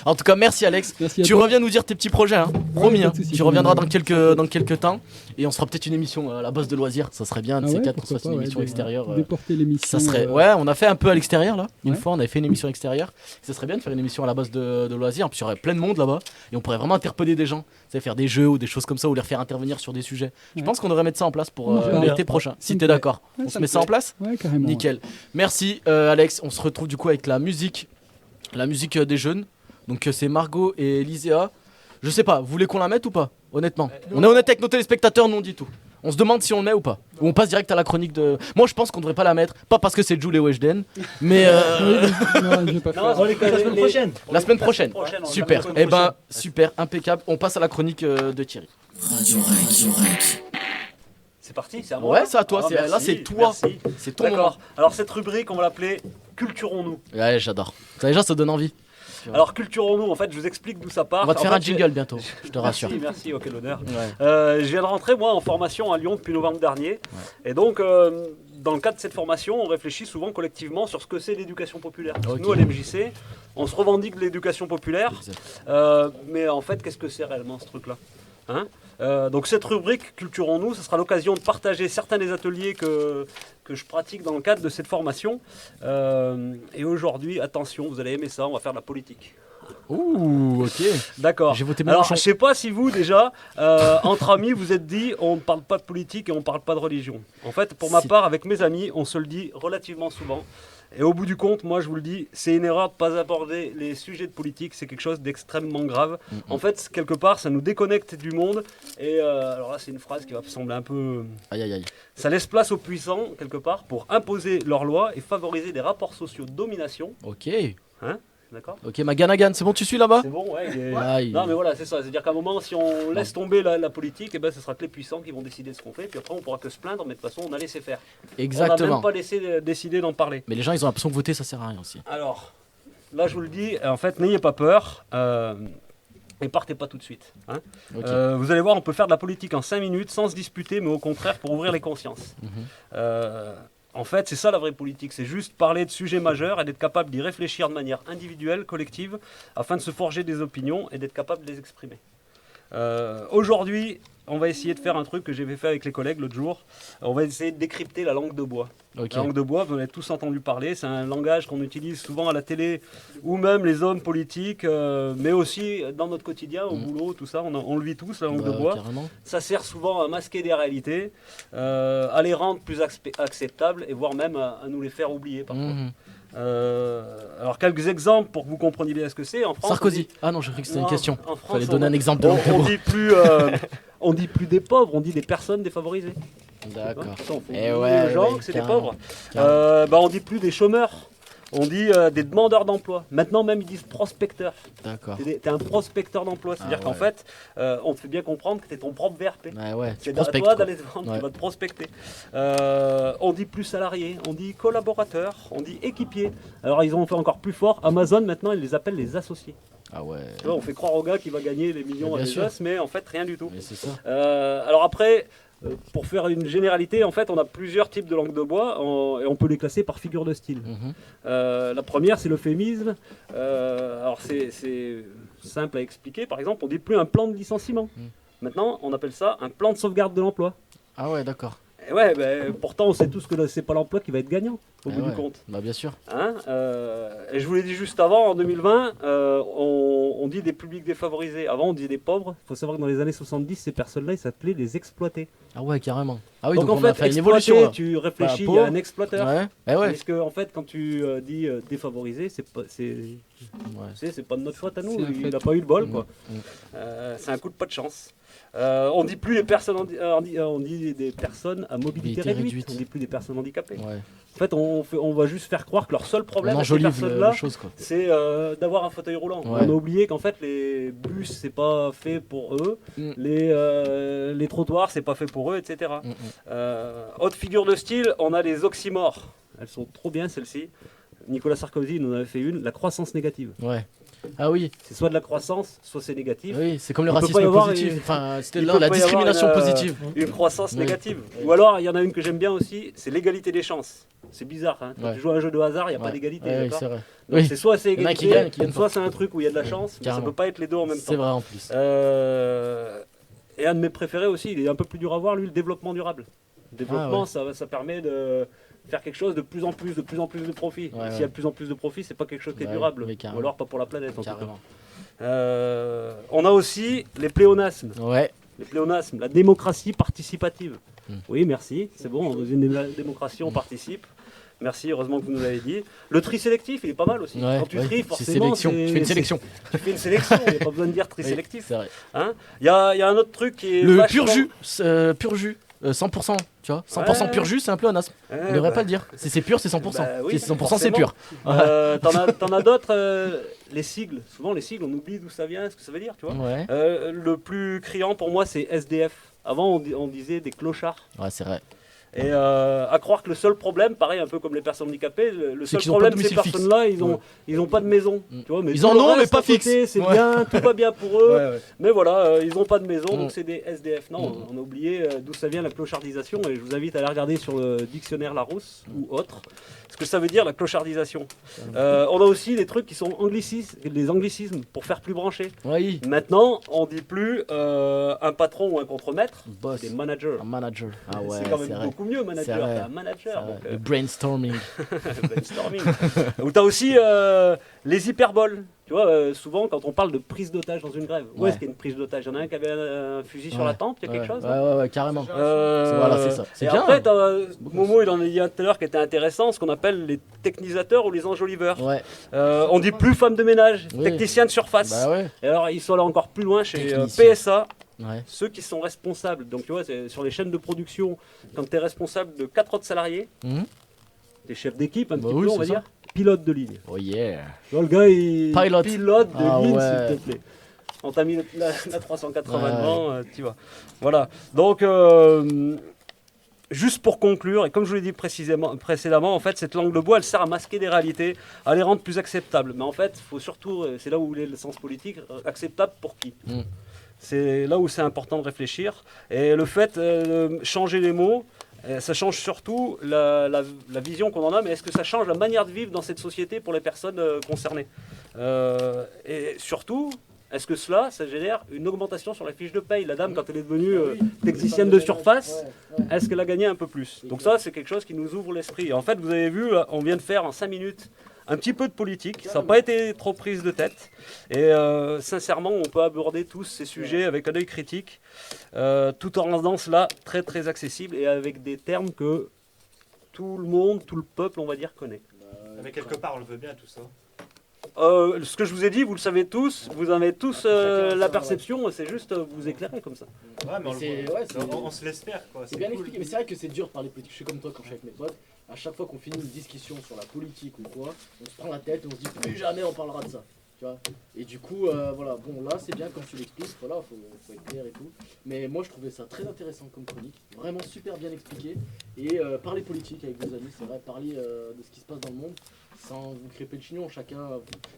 Speaker 2: En tout cas, merci Alex.
Speaker 5: Merci à
Speaker 2: Tu
Speaker 5: toi.
Speaker 2: reviens nous dire tes petits projets, hein. Promis.
Speaker 5: pas
Speaker 2: Hein.
Speaker 5: de soucis,
Speaker 2: Tu
Speaker 5: je
Speaker 2: reviendras
Speaker 5: reviendrai.
Speaker 2: dans quelques temps et on se fera peut-être une émission à la base de loisirs. Ça serait bien, un de
Speaker 5: Ah
Speaker 2: ces
Speaker 5: ouais,
Speaker 2: quatre, qu'on
Speaker 5: pourquoi
Speaker 2: se fasse une
Speaker 5: pas,
Speaker 2: émission
Speaker 5: ouais,
Speaker 2: extérieure.
Speaker 5: Déporter l'émission.
Speaker 2: Ça serait. Ouais, on a fait un peu à l'extérieur là. Une
Speaker 5: Ouais.
Speaker 2: fois, on avait fait une émission extérieure. Ça serait bien de faire une émission à la base de loisirs. En plus, il y aurait plein de monde là-bas et on pourrait vraiment interpeller des gens. Tu sais, faire des jeux ou des choses comme ça ou les faire intervenir sur des sujets. Je
Speaker 5: Ouais.
Speaker 2: pense qu'on devrait mettre ça en place pour
Speaker 5: On en parle.
Speaker 2: l'été prochain. Si
Speaker 5: me
Speaker 2: t'es
Speaker 5: plaît.
Speaker 2: d'accord.
Speaker 5: Ouais,
Speaker 2: On
Speaker 5: ça
Speaker 2: se
Speaker 5: me
Speaker 2: met ça en
Speaker 5: plaît.
Speaker 2: place.
Speaker 5: Ouais, carrément.
Speaker 2: Nickel. Merci Alex. On se retrouve du coup avec la musique des jeunes. Donc c'est Margot et Lyséa. Je sais pas, vous voulez qu'on la mette ou pas? Honnêtement. On est honnête avec nos téléspectateurs, nous on dit tout. On se demande si on le met ou pas. Ou on passe direct à la chronique de. Moi, je pense qu'on devrait pas la mettre. Pas parce que c'est Jules et Weshden, mais.
Speaker 5: Non, je vais pas faire.
Speaker 3: On les la semaine prochaine.
Speaker 2: La semaine prochaine.
Speaker 7: on
Speaker 2: Super.
Speaker 7: regarde la
Speaker 2: Eh
Speaker 7: semaine
Speaker 2: ben, super, impeccable. On passe à la chronique de Thierry.
Speaker 1: Radio Rec.
Speaker 7: C'est parti, c'est à moi.
Speaker 2: Ouais, c'est à toi.
Speaker 7: Ah,
Speaker 2: Là,
Speaker 7: merci,
Speaker 2: c'est toi.
Speaker 7: merci.
Speaker 2: C'est ton moment.
Speaker 7: D'accord. Alors cette rubrique, on va l'appeler Culturons-nous.
Speaker 2: Ouais, j'adore. Ça, déjà, ça donne envie.
Speaker 7: Alors Culturons-nous, en fait, je vous explique d'où ça part.
Speaker 2: On va te faire
Speaker 7: En
Speaker 2: un
Speaker 7: fait,
Speaker 2: jingle bientôt, je te rassure.
Speaker 7: Merci, ok, l'honneur.
Speaker 2: Ouais.
Speaker 7: Je viens de rentrer, moi, en formation à Lyon depuis novembre dernier. Et donc, dans le cadre de cette formation, on réfléchit souvent collectivement sur ce que c'est l'éducation populaire. Parce que
Speaker 2: Ok.
Speaker 7: nous, à l'MJC, on se revendique de l'éducation populaire.
Speaker 2: Exact.
Speaker 7: Mais en fait, qu'est-ce que c'est réellement ce truc-là, hein? Donc cette rubrique Culturons-nous, ce sera l'occasion de partager certains des ateliers que je pratique dans le cadre de cette formation. Et aujourd'hui, attention, vous allez aimer ça, on va faire de la politique.
Speaker 2: Ouh, ok.
Speaker 7: D'accord.
Speaker 2: J'ai voté
Speaker 7: Alors,
Speaker 2: Mélenchon.
Speaker 7: je sais pas si vous, déjà, entre amis, vous êtes dit, on ne parle pas de politique et on ne parle pas de religion. En fait, pour ma
Speaker 2: Si.
Speaker 7: part, avec mes amis, on se le dit relativement souvent. Et au bout du compte, moi, je vous le dis, c'est une erreur de ne pas aborder les sujets de politique. C'est quelque chose d'extrêmement grave. En fait, quelque part, ça nous déconnecte du monde. Et alors là, c'est une phrase qui va sembler un peu...
Speaker 2: Aïe, aïe, aïe.
Speaker 7: Ça laisse place aux puissants, quelque part, pour imposer leurs lois et favoriser des rapports sociaux de domination.
Speaker 2: Ok.
Speaker 7: D'accord ?
Speaker 2: Ok, Maganagan, c'est bon, tu suis là-bas?
Speaker 7: C'est bon, ouais.
Speaker 2: Aïe.
Speaker 7: Non, mais voilà, c'est ça. C'est-à-dire qu'à un moment, si on laisse tomber la politique, eh ben, ce sera que les puissants qui vont décider de ce qu'on fait. Puis après, on pourra que se plaindre, mais de toute façon, on a laissé faire. On n'a
Speaker 2: Exactement.
Speaker 7: même pas laissé décider d'en parler.
Speaker 2: Mais les gens, ils ont l'impression que voter, ça sert à rien aussi.
Speaker 7: Alors, là, je vous le dis, en fait, n'ayez pas peur. Et partez pas tout de suite, hein.
Speaker 2: Ok.
Speaker 7: Vous allez voir, on peut faire de la politique en 5 minutes sans se disputer, mais au contraire pour ouvrir les consciences. En fait, c'est ça la vraie politique, c'est juste parler de sujets majeurs et d'être capable d'y réfléchir de manière individuelle, collective, afin de se forger des opinions et d'être capable de les exprimer. Aujourd'hui, on va essayer de faire un truc que j'avais fait avec les collègues l'autre jour. On va essayer de décrypter la langue de bois.
Speaker 2: Ok.
Speaker 7: La langue de bois, vous en avez tous entendu parler, c'est un langage qu'on utilise souvent à la télé ou même les hommes politiques, mais aussi dans notre quotidien, au boulot, tout ça, on le vit tous, la langue
Speaker 2: Bah,
Speaker 7: de bois.
Speaker 2: carrément.
Speaker 7: Ça sert souvent à masquer des réalités, à les rendre plus acceptables et voire même à nous les faire oublier parfois.
Speaker 2: Mhm.
Speaker 7: Alors quelques exemples pour que vous compreniez bien ce que c'est. En France,
Speaker 2: Sarkozy.
Speaker 7: on dit-
Speaker 2: Ah non, j'ai cru que c'était une
Speaker 7: Non,
Speaker 2: question.
Speaker 7: en France,
Speaker 2: Fallait donner un exemple de
Speaker 7: on,
Speaker 2: langue de
Speaker 7: on
Speaker 2: bois.
Speaker 7: dit plus, on dit plus des pauvres, on dit des personnes défavorisées.
Speaker 2: D'accord.
Speaker 7: Ça, on faut
Speaker 2: Eh
Speaker 7: oublier
Speaker 2: ouais,
Speaker 7: les gens
Speaker 2: ouais,
Speaker 7: que c'est des
Speaker 2: carrément.
Speaker 7: pauvres.
Speaker 2: Carrément.
Speaker 7: On dit plus des chômeurs, on dit des demandeurs d'emploi. Maintenant même ils disent prospecteurs.
Speaker 2: D'accord.
Speaker 7: T'es un prospecteur d'emploi, c'est-à-dire
Speaker 2: Ah
Speaker 7: qu'en
Speaker 2: ouais.
Speaker 7: fait, on te fait bien comprendre que t'es ton propre VRP.
Speaker 2: Ouais, tu
Speaker 7: C'est à
Speaker 2: prospectes,
Speaker 7: toi
Speaker 2: quoi.
Speaker 7: d'aller te vendre,
Speaker 2: Ouais.
Speaker 7: tu vas te prospecter. On dit plus salarié, on dit collaborateur, on dit équipier. Alors ils ont fait encore plus fort. Amazon maintenant, ils les appellent les associés.
Speaker 2: Ah ouais.
Speaker 7: Tu vois, on fait croire au gars qui va gagner les millions
Speaker 2: Mais
Speaker 7: à
Speaker 2: bien
Speaker 7: des
Speaker 2: sûr.
Speaker 7: os, mais en fait rien du tout.
Speaker 2: Mais c'est ça.
Speaker 7: Alors après, pour faire une généralité, en fait, on a plusieurs types de langue de bois et on peut les classer par figure de style.
Speaker 2: Mhm.
Speaker 7: La première, c'est l'euphémisme. Alors c'est simple à expliquer. Par exemple, on dit plus un plan de licenciement. Maintenant, on appelle ça un plan de sauvegarde de l'emploi.
Speaker 2: Ah ouais, d'accord.
Speaker 7: Et ouais, pourtant, on sait tous que c'est pas l'emploi qui va être gagnant au bout
Speaker 2: ouais.
Speaker 7: du compte.
Speaker 2: Bah bien sûr.
Speaker 7: Hein, et je vous l'ai dit juste avant, en 2020, on dit des publics défavorisés. Avant, on disait des pauvres. Il faut savoir que dans les années 70, ces personnes-là, ils s'appelaient les exploités.
Speaker 2: Ah ouais, carrément. Ah oui,
Speaker 7: donc,
Speaker 2: donc
Speaker 7: en
Speaker 2: on a
Speaker 7: fait,
Speaker 2: fait une
Speaker 7: exploité,
Speaker 2: évolution là.
Speaker 7: tu réfléchis,
Speaker 2: Pas
Speaker 7: il y a
Speaker 2: pauvre.
Speaker 7: un exploiteur.
Speaker 2: Ouais. Eh ouais.
Speaker 7: Parce que en fait, quand tu dis défavorisé, c'est pas,
Speaker 2: Ouais.
Speaker 7: c'est pas de notre faute à nous.
Speaker 5: C'est un
Speaker 7: Il
Speaker 5: fait.
Speaker 7: n'a pas eu le bol, quoi.
Speaker 2: Mm.
Speaker 7: C'est un coup de pas de chance. On dit plus les personnes, on dit des personnes à mobilité
Speaker 2: Mobilité
Speaker 7: réduite.
Speaker 2: réduite.
Speaker 7: On dit plus des personnes handicapées.
Speaker 2: Ouais.
Speaker 7: En fait, on va juste faire croire que leur seul
Speaker 2: On
Speaker 7: problème, à ces
Speaker 2: enjolive
Speaker 7: personnes-là,
Speaker 2: la chose quoi.
Speaker 7: c'est d'avoir un fauteuil roulant.
Speaker 2: Ouais.
Speaker 7: On a oublié qu'en fait les bus c'est pas fait pour eux,
Speaker 2: Mm.
Speaker 7: les trottoirs c'est pas fait pour eux, etc.
Speaker 2: Mm, mm.
Speaker 7: Autre figure de style, on a les oxymores. Elles sont trop bien celles-ci. Nicolas Sarkozy nous en avait fait une, la croissance négative.
Speaker 2: Ouais. Ah oui.
Speaker 7: C'est soit de la croissance, soit c'est négatif.
Speaker 2: Oui, c'est comme le
Speaker 7: Il peut pas
Speaker 2: racisme
Speaker 7: y avoir
Speaker 2: positif.
Speaker 7: une-
Speaker 2: Enfin, c'était
Speaker 7: il
Speaker 2: là
Speaker 7: peut
Speaker 2: la
Speaker 7: pas y avoir
Speaker 2: discrimination
Speaker 7: une,
Speaker 2: positive.
Speaker 7: Une croissance
Speaker 2: Oui.
Speaker 7: négative. Ou alors, il y en a une que j'aime bien aussi, c'est l'égalité des chances. C'est bizarre, hein. Quand
Speaker 2: Ouais.
Speaker 7: tu joues à un jeu de hasard, il n'y a
Speaker 2: Ouais.
Speaker 7: pas d'égalité.
Speaker 2: Ouais, oui,
Speaker 7: d'accord
Speaker 2: c'est vrai.
Speaker 7: Donc
Speaker 2: Oui.
Speaker 7: c'est soit c'est
Speaker 2: Il y en a qui
Speaker 7: égalité,
Speaker 2: gagnent
Speaker 7: soit c'est un truc où il y a de la chance, mais ça
Speaker 2: carrément.
Speaker 7: peut pas être les deux en même temps.
Speaker 2: C'est vrai en plus.
Speaker 7: Et un de mes préférés aussi, il est un peu plus dur à voir, lui, le développement durable. Le développement,
Speaker 2: Ah ouais.
Speaker 7: ça permet de faire quelque chose de plus en plus de profit.
Speaker 2: Ouais,
Speaker 7: S'il y
Speaker 2: ouais.
Speaker 7: a de plus en plus de profit, c'est pas quelque chose qui est
Speaker 2: Ouais,
Speaker 7: durable.
Speaker 2: mais carrément.
Speaker 7: Ou alors pas pour la planète en tout cas.
Speaker 2: Carrément.
Speaker 7: On a aussi les pléonasmes.
Speaker 2: Ouais.
Speaker 7: Les pléonasmes, la démocratie participative.
Speaker 2: Mm.
Speaker 7: Oui, merci, c'est bon, dans une démocratie, on participe. Merci, heureusement que vous nous l'avez dit. Le tri sélectif, il est pas mal aussi.
Speaker 2: Ouais,
Speaker 7: Quand tu
Speaker 2: ouais.
Speaker 7: tries,
Speaker 2: C'est
Speaker 7: forcément,
Speaker 2: sélection. Tu fais une sélection.
Speaker 7: tu fais une sélection, il n'y a pas besoin de dire tri
Speaker 2: Oui,
Speaker 7: sélectif.
Speaker 2: C'est vrai.
Speaker 7: Hein, il y a un autre truc qui est
Speaker 2: Le
Speaker 7: vachement-
Speaker 2: pur jus. Pur jus. 100%, tu vois. 100% pur jus, c'est un peu un asthme. On devrait pas le dire. Si c'est pur, c'est 100%.
Speaker 7: Oui,
Speaker 2: si c'est 100%, c'est pur.
Speaker 7: T'en as d'autres, les sigles. Souvent, les sigles, on oublie d'où ça vient, ce que ça veut dire, tu vois.
Speaker 2: Ouais.
Speaker 7: Le plus criant pour moi, c'est SDF. Avant, on disait des clochards.
Speaker 2: Ouais, c'est vrai.
Speaker 7: Et à croire que le seul problème, pareil, un peu comme les personnes handicapées, le seul
Speaker 2: qu'ils ont pas
Speaker 7: problème
Speaker 2: de
Speaker 7: de ces
Speaker 2: domicile fixe.
Speaker 7: personnes-là, ils ont pas de maison. Tu vois, mais
Speaker 2: Ils
Speaker 7: tout
Speaker 2: en
Speaker 7: le
Speaker 2: ont, mais
Speaker 7: reste
Speaker 2: pas
Speaker 7: à côté,
Speaker 2: fixe.
Speaker 7: C'est
Speaker 2: Ouais.
Speaker 7: bien, tout va bien pour eux.
Speaker 2: Ouais.
Speaker 7: Mais voilà, ils n'ont pas de maison, donc c'est des SDF. Non, on a oublié d'où ça vient la clochardisation. Et je vous invite à aller regarder sur le dictionnaire Larousse ou autre ce que ça veut dire la clochardisation. On a aussi des trucs qui sont des anglicismes pour faire plus branché.
Speaker 2: Oui.
Speaker 7: Maintenant, on dit plus un patron ou un contremaître,
Speaker 2: Boss.
Speaker 7: des managers.
Speaker 2: Un manager. Ah ouais,
Speaker 7: C'est quand même
Speaker 2: vrai.
Speaker 7: beaucoup mieux, manager.
Speaker 2: C'est vrai.
Speaker 7: T'es un manager.
Speaker 2: C'est vrai.
Speaker 7: donc,
Speaker 2: Le brainstorming.
Speaker 7: brainstorming. Ou t'as aussi les hyperboles. Tu vois, souvent quand on parle de prise d'otage dans une grève, où
Speaker 2: Ouais.
Speaker 7: est-ce qu'il y a une prise d'otage? Il y en a un qui avait un fusil sur la tempe, il y a quelque chose
Speaker 2: Ouais, carrément. Voilà, c'est ça. C'est
Speaker 7: et
Speaker 2: bien.
Speaker 7: après, Momo, il en a dit un tout à l'heure qui était intéressant, ce qu'on appelle les technisateurs ou les enjoliveurs.
Speaker 2: Ouais.
Speaker 7: On dit plus femme de ménage,
Speaker 2: Oui.
Speaker 7: technicien de surface.
Speaker 2: Bah ouais.
Speaker 7: Et alors, ils sont allés encore plus loin chez
Speaker 2: Technicien.
Speaker 7: PSA.
Speaker 2: Ouais.
Speaker 7: Ceux qui sont responsables, donc tu vois, c'est sur les chaînes de production, quand tu es responsable de 4 autres salariés,
Speaker 2: Mhm.
Speaker 7: t'es chef d'équipe, un
Speaker 2: Bah
Speaker 7: petit
Speaker 2: oui,
Speaker 7: peu, on
Speaker 2: c'est
Speaker 7: va
Speaker 2: ça.
Speaker 7: dire, pilote de ligne.
Speaker 2: Oh yeah.
Speaker 7: Tu vois, le gars, il pilote de
Speaker 2: Ah
Speaker 7: ligne,
Speaker 2: ouais.
Speaker 7: s'il te plaît. On t'a mis la 380
Speaker 2: Ouais.
Speaker 7: devant, tu vois. Voilà. Donc, juste pour conclure, et comme je vous l'ai dit précédemment, en fait, cette langue de bois, elle sert à masquer des réalités, à les rendre plus acceptables. Mais en fait, il faut surtout, c'est là où est le sens politique, acceptable pour qui C'est là où c'est important de réfléchir. Et le fait de changer les mots, ça change surtout la vision qu'on en a, mais est-ce que ça change la manière de vivre dans cette société pour les personnes concernées Et surtout, est-ce que ça génère une augmentation sur la fiche de paye? La dame, quand elle est devenue technicienne de surface, est-ce qu'elle a gagné un peu plus? Donc ça, c'est quelque chose qui nous ouvre l'esprit. Et en fait, vous avez vu, là, on vient de faire en 5 minutes un petit peu de politique. Ça n'a pas été trop prise de tête. Et sincèrement, on peut aborder tous ces sujets avec un œil critique, tout en rendant cela très très accessible et avec des termes que tout le monde, tout le peuple, on va dire, connaît.
Speaker 3: Mais quelque part, on le veut bien tout ça.
Speaker 7: Ce que je vous ai dit, vous le savez tous, vous en avez tous la perception, c'est juste vous éclairer comme ça.
Speaker 3: Ouais, mais on se l'espère quoi.
Speaker 2: C'est bien expliqué, mais c'est vrai que c'est dur de parler politique. Je suis comme toi quand je suis avec mes potes. À chaque fois qu'on finit une discussion sur la politique ou quoi, on se prend la tête et on se dit plus jamais on parlera de ça. Tu vois. Et du coup, voilà, bon là c'est bien quand tu l'expliques, voilà, faut être clair et tout. Mais moi je trouvais ça très intéressant comme chronique, vraiment super bien expliqué. Et parler politique avec vos amis, c'est vrai, parler de ce qui se passe dans le monde sans vous crêper le chignon. Chacun,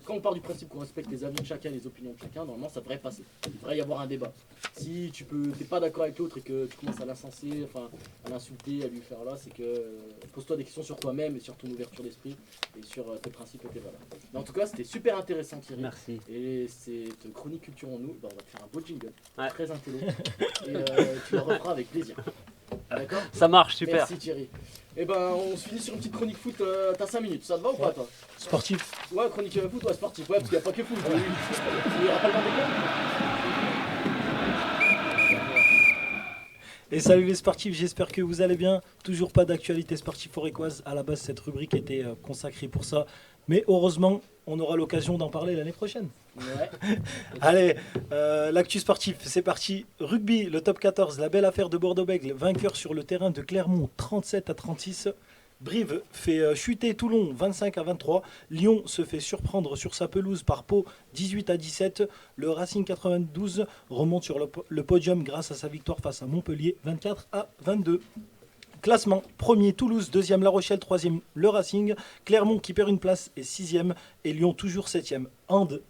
Speaker 2: quand on part du principe qu'on respecte les avis de chacun, les opinions de chacun, normalement ça devrait passer. Il devrait y avoir un débat. Si t'es pas d'accord avec l'autre et que tu commences à l'incenser, enfin à l'insulter, à lui faire là, c'est que pose-toi des questions sur toi-même et sur ton ouverture d'esprit et sur tes principes et tes valeurs. Mais en tout cas, c'était super intéressant, Thierry.
Speaker 7: Merci.
Speaker 2: Et cette chronique culture en nous, bah, on va te faire un beau jingle,
Speaker 7: Ouais.
Speaker 2: très intello, et tu la referas avec plaisir. D'accord?
Speaker 7: Ça marche, super.
Speaker 2: Merci Thierry. Et ben on se finit sur une petite chronique foot, t'as 5 minutes, ça te va ou pas toi?
Speaker 3: Sportif.
Speaker 2: Ouais, chronique foot, ouais, sportif, ouais, parce qu'il n'y a pas que foot. Tu rappelles pas
Speaker 3: Et salut les sportifs, j'espère que vous allez bien. Toujours pas d'actualité sportive forécoise. À la base, cette rubrique était consacrée pour ça. Mais heureusement, on aura l'occasion d'en parler l'année prochaine.
Speaker 2: Ouais.
Speaker 3: Allez, l'actu sportif, c'est parti. Rugby, le top 14, la belle affaire de Bordeaux-Bègles, vainqueur sur le terrain de Clermont, 37-36. Brive fait chuter Toulon 25-23. Lyon se fait surprendre sur sa pelouse par Pau 18-17. Le Racing 92 remonte sur le podium grâce à sa victoire face à Montpellier 24-22. Classement, premier Toulouse, deuxième La Rochelle, troisième le Racing. Clermont qui perd une place est sixième et Lyon toujours septième. Hand,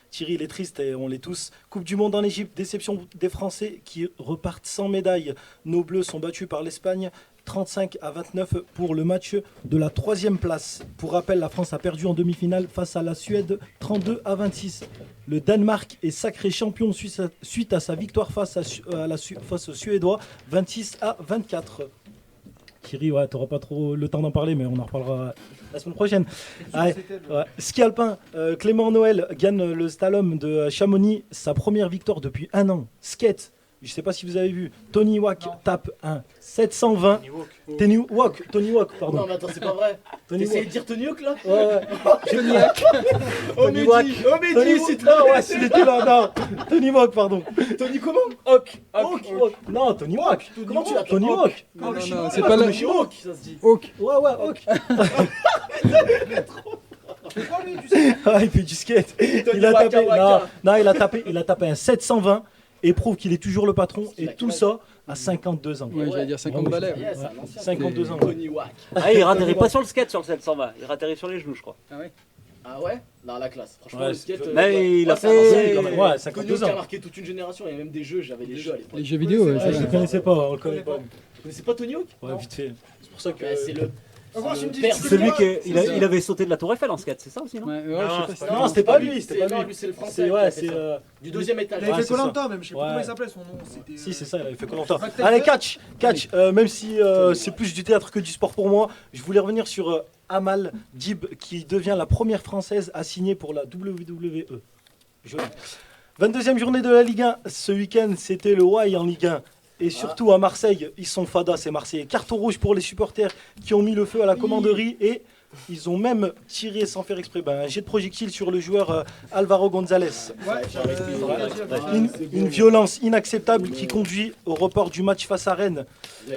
Speaker 3: Thierry il est triste et on l'est tous. Coupe du monde en Égypte, déception des Français qui repartent sans médaille. Nos Bleus sont battus par l'Espagne 35-29 pour le match de la troisième place. Pour rappel, la France a perdu en demi-finale face à la Suède 32-26. Le Danemark est sacré champion suite à sa victoire face aux Suédois 26-24. Thierry, ouais, tu n'auras pas trop le temps d'en parler, mais on en reparlera la semaine prochaine. Allez, ouais. Ski alpin, Clément Noël gagne le slalom de Chamonix, sa première victoire depuis un an. Skate, je sais pas si vous avez vu, Tony Hawk tape un 720. Tony Hawk, pardon.
Speaker 2: Non, mais attends, c'est pas vrai.
Speaker 3: Tony
Speaker 2: T'essayes
Speaker 3: Hawk.
Speaker 2: de dire Tony Hawk là?
Speaker 3: Ouais. Tony Hawk.
Speaker 6: Oh Mehdi,
Speaker 3: c'est toi, ouais, s'il était là, non. Tony Hawk, pardon.
Speaker 2: Tony comment?
Speaker 3: Hawk. Non, Tony Hawk.
Speaker 2: Comment tu l'appelles?
Speaker 3: Tony Hawk.
Speaker 5: Non, c'est pas la...
Speaker 2: Hawk, ça se dit.
Speaker 5: Hawk.
Speaker 3: Ouais, Hawk.
Speaker 6: C'est quoi lui, tu sais?
Speaker 3: Ah, il fait du skate. Il a
Speaker 2: Waka
Speaker 3: tapé,
Speaker 2: Waka.
Speaker 3: non, il a tapé un 720 et prouve qu'il est toujours le patron. Et tout ça à 52 ans.
Speaker 5: Ouais, j'allais dire 50 balais.
Speaker 2: Yeah, c'est un ancien.
Speaker 3: 52 ans.
Speaker 2: Tony Hawk.
Speaker 7: Ah, il atterrit pas sur le skate sur le 720, il atterrit sur les genoux, je crois.
Speaker 2: Ah ouais? Non, la classe. Franchement,
Speaker 3: Ouais,
Speaker 2: le skate.
Speaker 7: Mais il a
Speaker 2: c'est un ancien,
Speaker 7: fait.
Speaker 2: quand même.
Speaker 3: Ouais,
Speaker 2: Tony
Speaker 3: 52
Speaker 2: Hawk qui a
Speaker 3: ans.
Speaker 2: marqué toute une génération. Il y a même des jeux, j'avais des jeux à l'époque.
Speaker 5: Les jeux vidéo, ouais,
Speaker 3: Ah,
Speaker 5: c'est
Speaker 3: je le
Speaker 5: vrai.
Speaker 3: connaissais pas, on le connaît pas.
Speaker 2: Vous connaissez pas Tony Hawk?
Speaker 3: Ouais, vite fait. C'est pour ça que.
Speaker 2: Ouais, c'est le.
Speaker 6: Moi,
Speaker 2: c'est
Speaker 6: je
Speaker 2: le
Speaker 6: me dis,
Speaker 2: père
Speaker 6: c'est
Speaker 2: de-
Speaker 7: Celui
Speaker 6: moi,
Speaker 7: qui
Speaker 6: c'est ça.
Speaker 7: il avait sauté de la Tour Eiffel en skate, c'est ça aussi, non?
Speaker 5: Ouais, je sais pas si
Speaker 3: Non, c'était pas lui, c'était
Speaker 2: Non,
Speaker 3: pas
Speaker 2: lui,
Speaker 3: lui.
Speaker 2: c'est le français.
Speaker 3: C'est
Speaker 2: qui a
Speaker 3: ouais,
Speaker 2: fait
Speaker 3: c'est.
Speaker 2: ça. Du deuxième étage.
Speaker 6: Il avait
Speaker 3: Ouais,
Speaker 6: fait
Speaker 3: c'est ça.
Speaker 6: Koh-Lanta même, je sais pas
Speaker 3: Ouais.
Speaker 6: comment il s'appelait son nom. C'était,
Speaker 3: Si, c'est ça, il avait fait Koh-Lanta.
Speaker 6: Bah,
Speaker 3: Allez, catch. Même si c'est plus du théâtre que du sport pour moi, je voulais revenir sur Amal Dib, qui devient la première française à signer pour la WWE. Joli. 22e journée de la Ligue 1. Ce week-end, c'était le Y en Ligue 1. Et surtout à Marseille, ils sont fadas, ces Marseillais. Carton rouge pour les supporters qui ont mis le feu à la commanderie et ils ont même tiré sans faire exprès un jet de projectile sur le joueur Alvaro González. Une violence inacceptable qui conduit au report du match face à Rennes.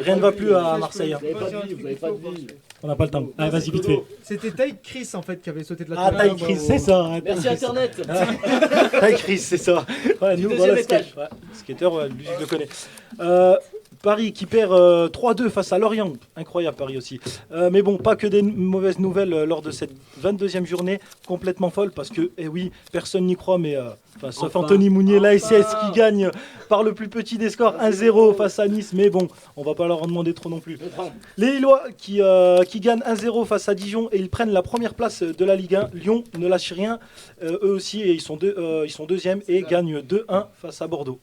Speaker 3: Rien ne va plus à Marseille.
Speaker 2: Vous avez pas de vie, vous avez pas de vie.
Speaker 3: On n'a pas le temps. Allez, vas-y, vite fait.
Speaker 6: C'était Ty Chris en fait qui avait sauté de la
Speaker 3: Ah,
Speaker 6: tour.
Speaker 3: Ty Chris, c'est ça.
Speaker 2: Merci Internet.
Speaker 3: Ty Chris, c'est ça. Ouais, nous,
Speaker 2: deuxième
Speaker 3: voilà,
Speaker 2: étage.
Speaker 3: skater, ouais, lui, je le connais. Paris qui perd 3-2 face à Lorient. Incroyable Paris aussi. Mais bon, pas que des mauvaises nouvelles lors de cette 22e journée complètement folle parce que, eh oui, personne n'y croit, mais sauf Anthony Mounier, l'ASS qui gagne par le plus petit des scores 1-0 face à Nice. Mais bon, on va pas leur en demander trop non plus. Les Lillois qui gagnent 1-0 face à Dijon et ils prennent la première place de la Ligue 1. Lyon ne lâche rien, eux aussi, et ils sont deuxièmes et gagnent 2-1 face à Bordeaux.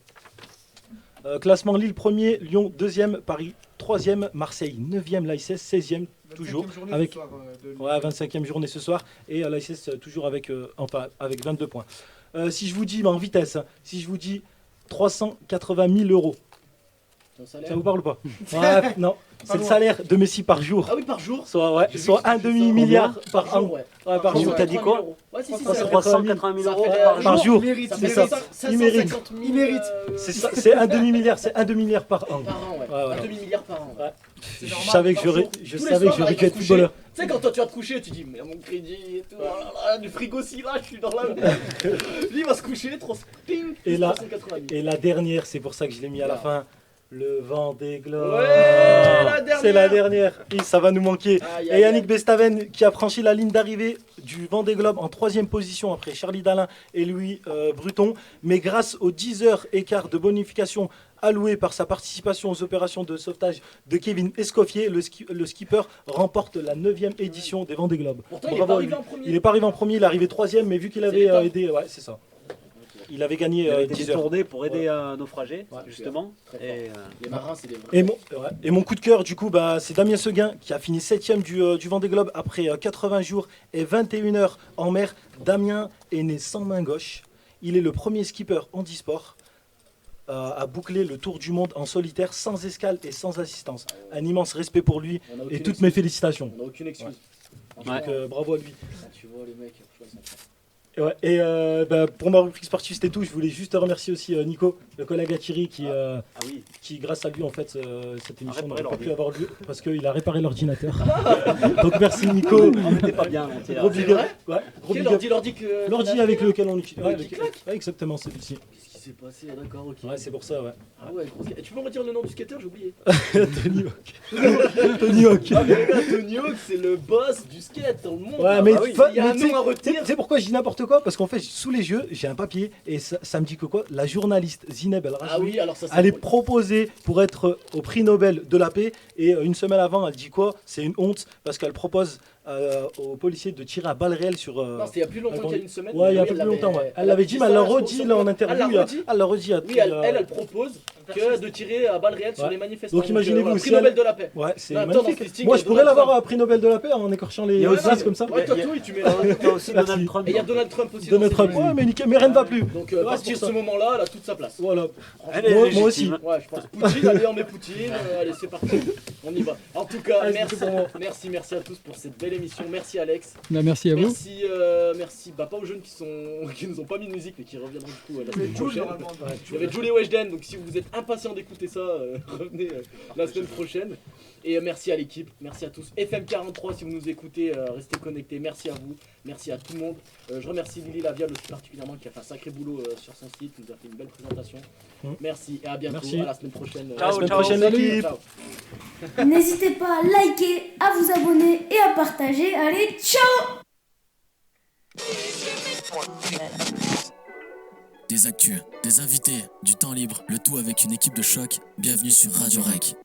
Speaker 3: Classement Lille 1er, Lyon 2e, Paris 3e, Marseille 9e, l'ASS 16e toujours avec 25e journée ce soir et l'ASS toujours avec 22 points. Si je vous dis en vitesse, si je vous dis 380 000 euros, ça vous parle ou pas? Ouais, non, c'est le salaire de Messi par jour.
Speaker 2: Ah oui, par jour.
Speaker 3: Soit un demi-milliard par an.
Speaker 2: Ouais.
Speaker 3: Ouais, par jour.
Speaker 7: T'as dit quoi?
Speaker 2: Ouais, si,
Speaker 7: 380 000 euros
Speaker 3: Par jour.
Speaker 6: C'est ça.
Speaker 3: Il mérite.
Speaker 6: Il mérite.
Speaker 3: C'est ça, c'est un demi-milliard, c'est un demi-milliard par an.
Speaker 2: Par an, ouais.
Speaker 3: Ouais, ouais.
Speaker 2: Un demi-milliard par an.
Speaker 3: Ouais.
Speaker 6: C'est
Speaker 3: Je
Speaker 6: normal.
Speaker 3: savais que
Speaker 2: Par
Speaker 3: j'aurais,
Speaker 2: jour.
Speaker 3: je
Speaker 2: Tous les
Speaker 3: savais
Speaker 2: soirs,
Speaker 3: que j'aurais
Speaker 2: il
Speaker 3: dû
Speaker 2: va
Speaker 3: être
Speaker 2: se coucher.
Speaker 3: footballeur.
Speaker 2: Tu sais, quand toi tu vas te coucher, tu dis, mais mon crédit et tout, oh là là, du frigo si là, je suis dans la merde. Lui, il va se coucher, ping,
Speaker 3: Et là,
Speaker 2: 380 000.
Speaker 3: et la dernière, c'est pour ça que je l'ai mis à la fin. Le Vendée Globe.
Speaker 2: Ouais, la dernière.
Speaker 3: C'est la dernière. Et ça va nous manquer.
Speaker 2: Aïe,
Speaker 3: Et
Speaker 2: aïe,
Speaker 3: Yannick Bestaven qui a franchi la ligne d'arrivée du Vendée Globe en 3e position après Charlie Dalin et Louis Bruton. Mais grâce aux 10 heures écart de bonification alloué par sa participation aux opérations de sauvetage de Kevin Escoffier, le skipper remporte la 9e édition des Vendée Globe.
Speaker 2: Pourtant, il est
Speaker 3: Bravo
Speaker 2: pas
Speaker 3: à
Speaker 2: arrivé
Speaker 3: lui.
Speaker 2: en premier.
Speaker 3: Il n'est pas arrivé en premier, il est arrivé 3e, mais vu qu'il avait
Speaker 2: l'étape.
Speaker 3: aidé, ouais, c'est ça. Il avait gagné
Speaker 7: Il avait été
Speaker 3: 10 heures.
Speaker 7: détourné pour aider un naufragé,
Speaker 3: Ouais,
Speaker 7: justement.
Speaker 2: Très fort.
Speaker 7: Et,
Speaker 2: Les marins, c'est des vrais.
Speaker 3: Et mon coup de cœur, du coup, c'est Damien Seguin qui a fini 7e du Vendée Globe après 80 jours et 21 heures en mer. Damien est né sans main gauche. Il est le premier skipper handisport à boucler le tour du monde en solitaire, sans escale et sans assistance. Un immense respect pour lui
Speaker 2: On a
Speaker 3: et
Speaker 2: aucune
Speaker 3: toutes
Speaker 2: excuse.
Speaker 3: mes félicitations.
Speaker 2: On n'a aucune excuse.
Speaker 3: Donc bravo à lui.
Speaker 2: Tu vois, les mecs, franchement, ils sont forts.
Speaker 3: Et pour ma rubrique sportive, c'était tout. Je voulais juste remercier aussi Nico, le collègue à Thierry, qui grâce à lui, en fait, cette émission n'aurait pas pu avoir lieu parce qu'il a réparé l'ordinateur. Donc merci Nico.
Speaker 7: on n'était pas bien monté.
Speaker 3: Gros big up. Ouais, gros
Speaker 2: Quel
Speaker 3: big up.
Speaker 2: l'ordi que.
Speaker 3: L'ordi avec lequel on utilise.
Speaker 2: Ouais, qui claque.
Speaker 3: Ouais, exactement, celui-ci.
Speaker 2: Qu'est-ce qui s'est passé? D'accord, ok.
Speaker 3: Ouais, c'est pour ça, ouais.
Speaker 2: Ah ouais, gros. Tu peux me redire le nom du skater? J'ai oublié.
Speaker 3: Tony Hawk. Tony Hawk.
Speaker 2: Ah, mais les gars, Tony Hawk, c'est le boss du skate dans le monde.
Speaker 3: Ouais, mais
Speaker 2: Ah oui, il y a un
Speaker 3: tu sais-
Speaker 2: nom à
Speaker 3: tu
Speaker 2: retenir.
Speaker 3: sais pourquoi je dis n'importe quoi? Parce qu'en fait, sous les yeux, j'ai un papier et ça me dit que quoi? La journaliste Zineb El
Speaker 2: Ah
Speaker 3: Rajoui,
Speaker 2: oui, alors ça c'est.
Speaker 3: elle est proposée pour être au prix Nobel de la paix et une semaine avant, elle dit quoi? C'est une honte parce qu'elle propose aux policiers de tirer à balles réelles sur.
Speaker 2: Non, c'était il y a plus longtemps qu'il y a une semaine.
Speaker 3: Ouais, il y a un
Speaker 2: Oui,
Speaker 3: peu plus longtemps. Ouais. Elle
Speaker 2: elle
Speaker 3: l'avait
Speaker 2: avait
Speaker 3: dit,
Speaker 2: dit
Speaker 3: mais elle l'a
Speaker 2: ça,
Speaker 3: redit là en interview.
Speaker 2: Elle l'a redit.
Speaker 3: Elle l'a redit.
Speaker 2: Oui, elle propose que de tirer à balles réelles sur les manifestants.
Speaker 3: Donc imaginez-vous,
Speaker 2: prix Nobel de la paix.
Speaker 3: Ouais, c'est
Speaker 2: Là, attends, dans ce
Speaker 3: magnifique.
Speaker 2: listing,
Speaker 3: Moi,
Speaker 2: il y
Speaker 3: je
Speaker 2: a
Speaker 3: pourrais
Speaker 2: Donald
Speaker 3: l'avoir à prix Nobel de la paix en écorchant les phrases comme ça.
Speaker 2: Ouais, toi, oui, tu mets.
Speaker 7: T'as aussi
Speaker 3: Merci.
Speaker 7: Donald Trump.
Speaker 2: Et il y a Donald Trump aussi.
Speaker 3: Donald
Speaker 2: dans
Speaker 3: Trump.
Speaker 2: ces
Speaker 3: Ouais, mais nickel, mais rien ne va plus.
Speaker 2: Donc,
Speaker 3: Ouais,
Speaker 2: à partir de
Speaker 3: c'est
Speaker 2: ce
Speaker 3: pour ça.
Speaker 2: moment-là, elle a toute sa place.
Speaker 3: Voilà.
Speaker 7: Elle est
Speaker 3: Moi
Speaker 7: légitime.
Speaker 3: aussi.
Speaker 2: Ouais, je pense. Poutine, allez, on met Poutine. Allez, c'est parti. On y va. En tout cas,
Speaker 3: Allez, c'est bon.
Speaker 2: merci à tous pour cette belle émission. Merci Alex.
Speaker 5: Bah, merci à vous.
Speaker 2: Merci, pas aux jeunes qui nous ont pas mis de musique mais qui reviendront du coup la semaine prochaine. Il y avait Julie Weshden, donc si vous êtes impatient d'écouter ça, revenez la semaine prochaine. Et merci à l'équipe, merci à tous. FM43 si vous nous écoutez, restez connectés, merci à vous, merci à tout le monde. Je remercie Lily Lavial aussi particulièrement qui a fait un sacré boulot sur son site, nous a fait une belle présentation. Merci et à bientôt,
Speaker 3: Merci.
Speaker 2: à la semaine prochaine.
Speaker 3: À la semaine prochaine
Speaker 2: Salut.
Speaker 3: l'équipe.
Speaker 2: Ciao.
Speaker 10: N'hésitez pas à liker, à vous abonner et à partager. Allez, ciao!
Speaker 1: Des actus, des invités, du temps libre, le tout avec une équipe de choc. Bienvenue sur Radio Rec.